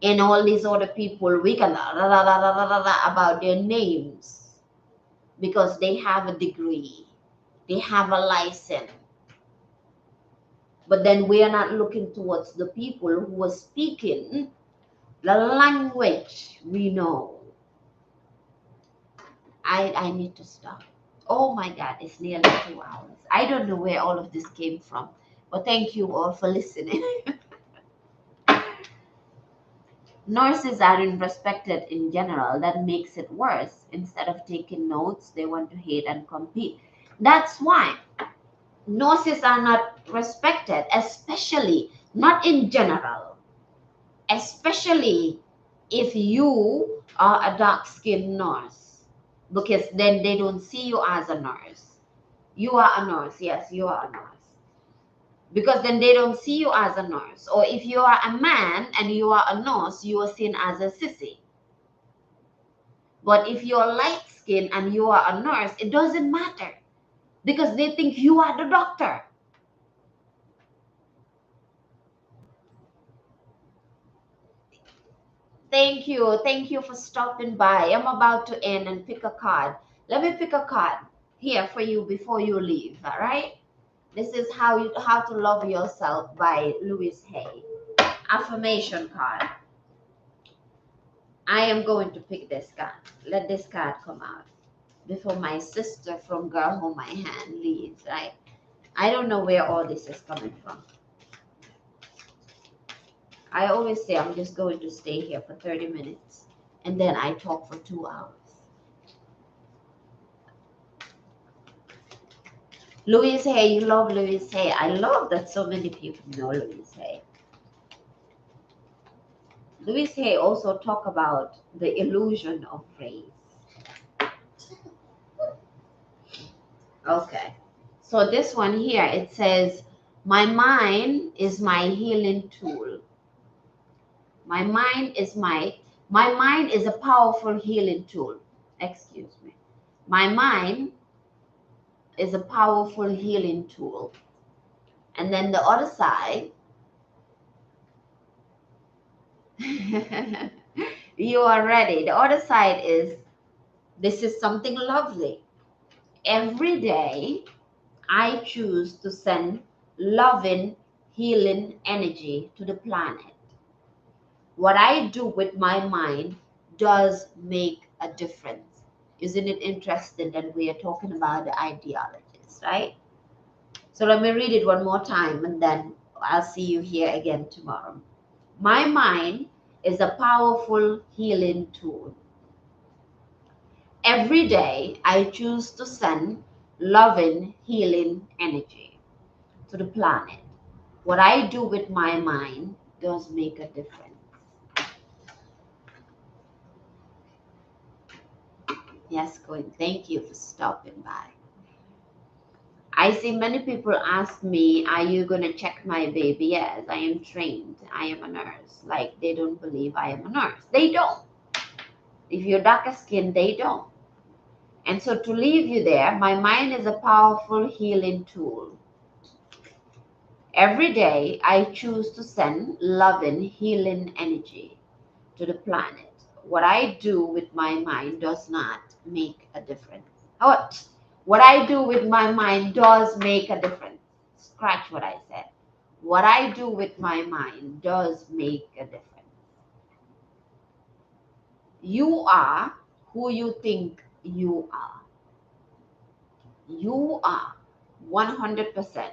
and all these other people, we can about their names because they have a degree, they have a license. But then we are not looking towards the people who are speaking the language we know. I need to stop. Oh my God, it's nearly 2 hours. I don't know where all of this came from, but thank you all for listening. Nurses aren't respected in general. That makes it worse. Instead of taking notes, they want to hate and compete. That's why nurses are not respected, especially not in general, especially if you are a dark-skinned nurse, because then they don't see you as a nurse. You are a nurse, yes, you are a nurse. Because then they don't see you as a nurse. Or if you are a man and you are a nurse, you are seen as a sissy. But if you're light skinned and you are a nurse, it doesn't matter because they think you are the doctor. Thank you. Thank you for stopping by. I'm about to end and pick a card. Let me pick a card here for you before you leave. All right. This is how to love yourself by Louise Hay. Affirmation card. I am going to pick this card. Let this card come out before my sister from Girl Hold My Hand leaves. Right. I don't know where all this is coming from. I always say I'm just going to stay here for 30 minutes and then I talk for 2 hours. Louise Hay, you love Louise Hay. I love that so many people know Louise Hay. Louis Hay also talk about the illusion of race. Okay. So this one here, it says, my mind is my healing tool. My mind is my mind is a powerful healing tool. Excuse me. My mind is a powerful healing tool. And then the other side, you are ready. The other side is, this is something lovely. Every day I choose to send loving, healing energy to the planet. What I do with my mind does make a difference. Isn't it interesting that we are talking about the ideologies, right? So let me read it one more time and then I'll see you here again tomorrow. My mind is a powerful healing tool. Every day I choose to send loving, healing energy to the planet. What I do with my mind does make a difference. Yes, Queen, thank you for stopping by. I see many people ask me, are you going to check my baby? Yes, I am trained. I am a nurse. Like, they don't believe I am a nurse. They don't. If you're darker skinned, they don't. And so to leave you there, my mind is a powerful healing tool. Every day, I choose to send loving, healing energy to the planet. What I do with my mind does not make a difference. What I do with my mind does make a difference. Scratch what I said. What I do with my mind does make a difference. You are who you think you are. You are 100%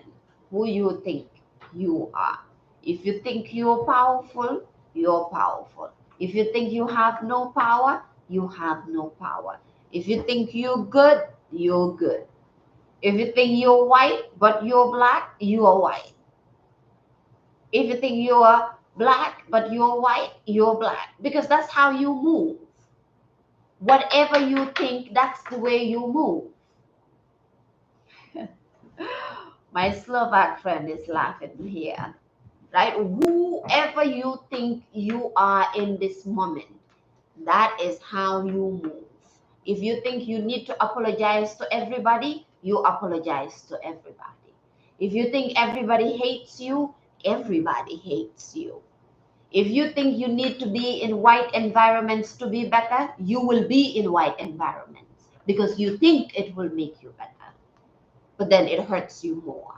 who you think you are. If you think you're powerful, you're powerful. If you think you have no power, you have no power. If you think you're good, you're good. If you think you're white but you're black, you are white. If you think you're black but you're white, you're black. Because that's how you move. Whatever you think, that's the way you move. My Slovak friend is laughing here, right? Whoever you think you are in this moment, that is how you move. If you think you need to apologize to everybody, you apologize to everybody. If you think everybody hates you, everybody hates you. If you think you need to be in white environments to be better, you will be in white environments because you think it will make you better, but then it hurts you more.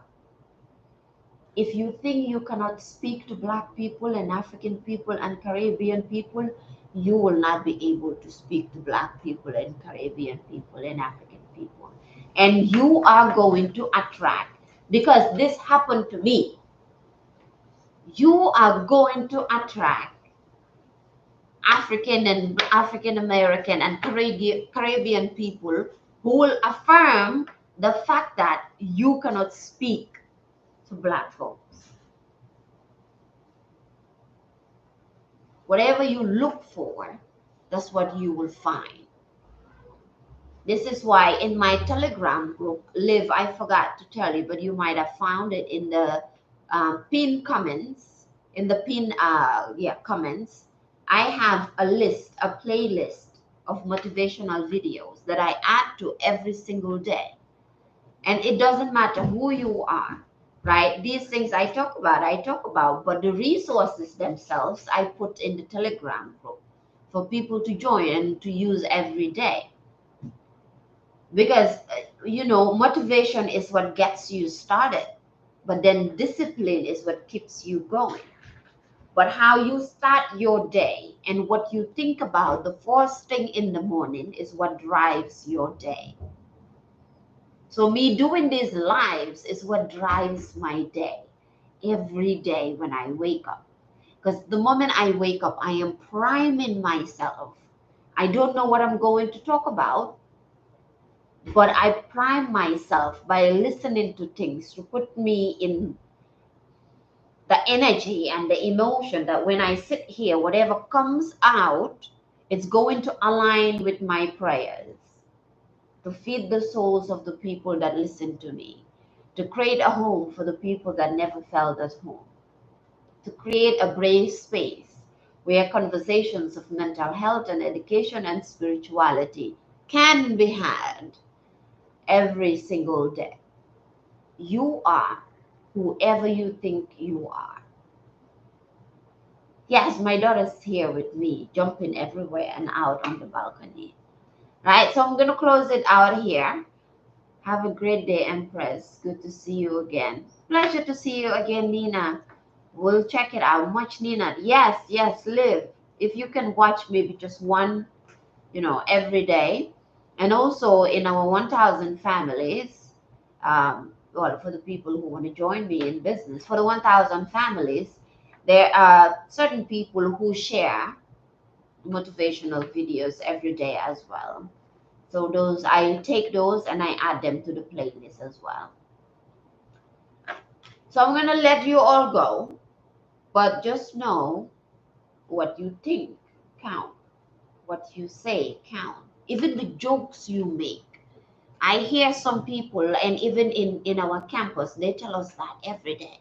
If you think you cannot speak to Black people and African people and Caribbean people, you will not be able to speak to Black people and Caribbean people and African people. And you are going to attract, because this happened to me, you are going to attract African and African American and Caribbean people who will affirm the fact that you cannot speak to Black folks. Whatever you look for, that's what you will find. This is why in my Telegram group, Liv, I forgot to tell you, but you might have found it in the pinned comments. In the pinned comments, I have a list, a playlist of motivational videos that I add to every single day. And it doesn't matter who you are, right? These things I talk about, but the resources themselves I put in the Telegram group for people to join and to use every day. Because, motivation is what gets you started, but then discipline is what keeps you going. But how you start your day and what you think about the first thing in the morning is what drives your day. So me doing these lives is what drives my day every day when I wake up. Because the moment I wake up, I am priming myself. I don't know what I'm going to talk about, but I prime myself by listening to things to put me in the energy and the emotion that when I sit here, whatever comes out, it's going to align with my prayers to feed the souls of the people that listen to me, to create a home for the people that never felt at home, to create a brave space where conversations of mental health and education and spirituality can be had every single day. You are whoever you think you are. Yes, my daughter's here with me, jumping everywhere and out on the balcony. Right, so I'm going to close it out here. Have a great day, Empress. Good to see you again. Pleasure to see you again, Nina. We'll check it out. Much Nina. Yes, yes, live. If you can watch maybe just one, every day. And also in our 1,000 families, well, for the people who want to join me in business, for the 1,000 families, there are certain people who share motivational videos every day as well. So those, I take those and I add them to the playlist as well. So I'm going to let you all go, but just know what you think count, what you say count, even the jokes you make. I hear some people, and even in our campus, they tell us that every day.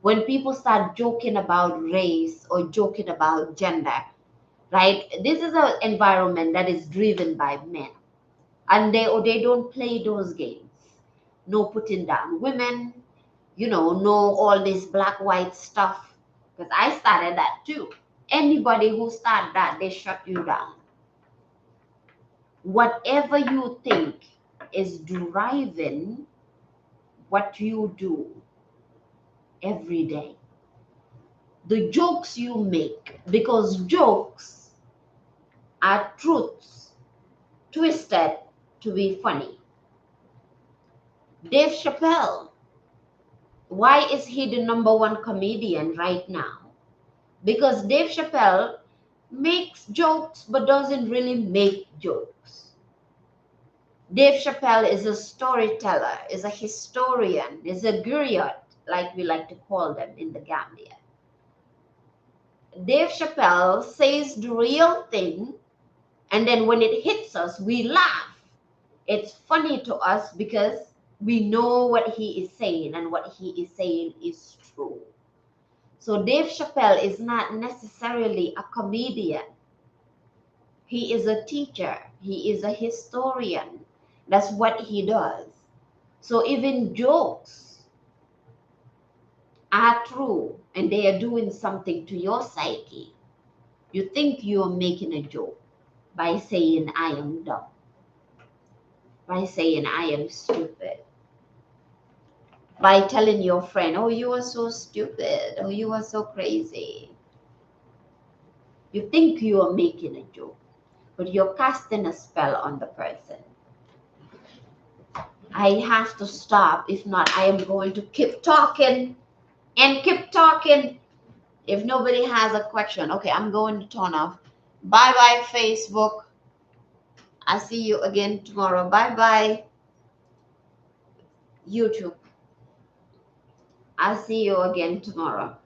When people start joking about race or joking about gender, right? This is an environment that is driven by men, and they don't play those games. No putting down women, no all this black white stuff. Because I started that too. Anybody who start that, they shut you down. Whatever you think is driving what you do every day. The jokes you make, because jokes are truths twisted to be funny. Dave Chappelle, why is he the number one comedian right now? Because Dave Chappelle makes jokes but doesn't really make jokes. Dave Chappelle is a storyteller, is a historian, is a griot, like we like to call them in the Gambia. Dave Chappelle says the real thing, and then when it hits us, we laugh. It's funny to us because we know what he is saying, and what he is saying is true. So Dave Chappelle is not necessarily a comedian. He is a teacher. He is a historian. That's what he does. So even jokes are true and they are doing something to your psyche. You think you are making a joke by saying, I am dumb, by saying, I am stupid, by telling your friend, oh, you are so stupid, oh, you are so crazy. You think you are making a joke, but you're casting a spell on the person. I have to stop. If not, I am going to keep talking and keep talking. If nobody has a question, okay, I'm going to turn off. Bye bye, Facebook. I'll see you again tomorrow. Bye bye, YouTube. I'll see you again tomorrow.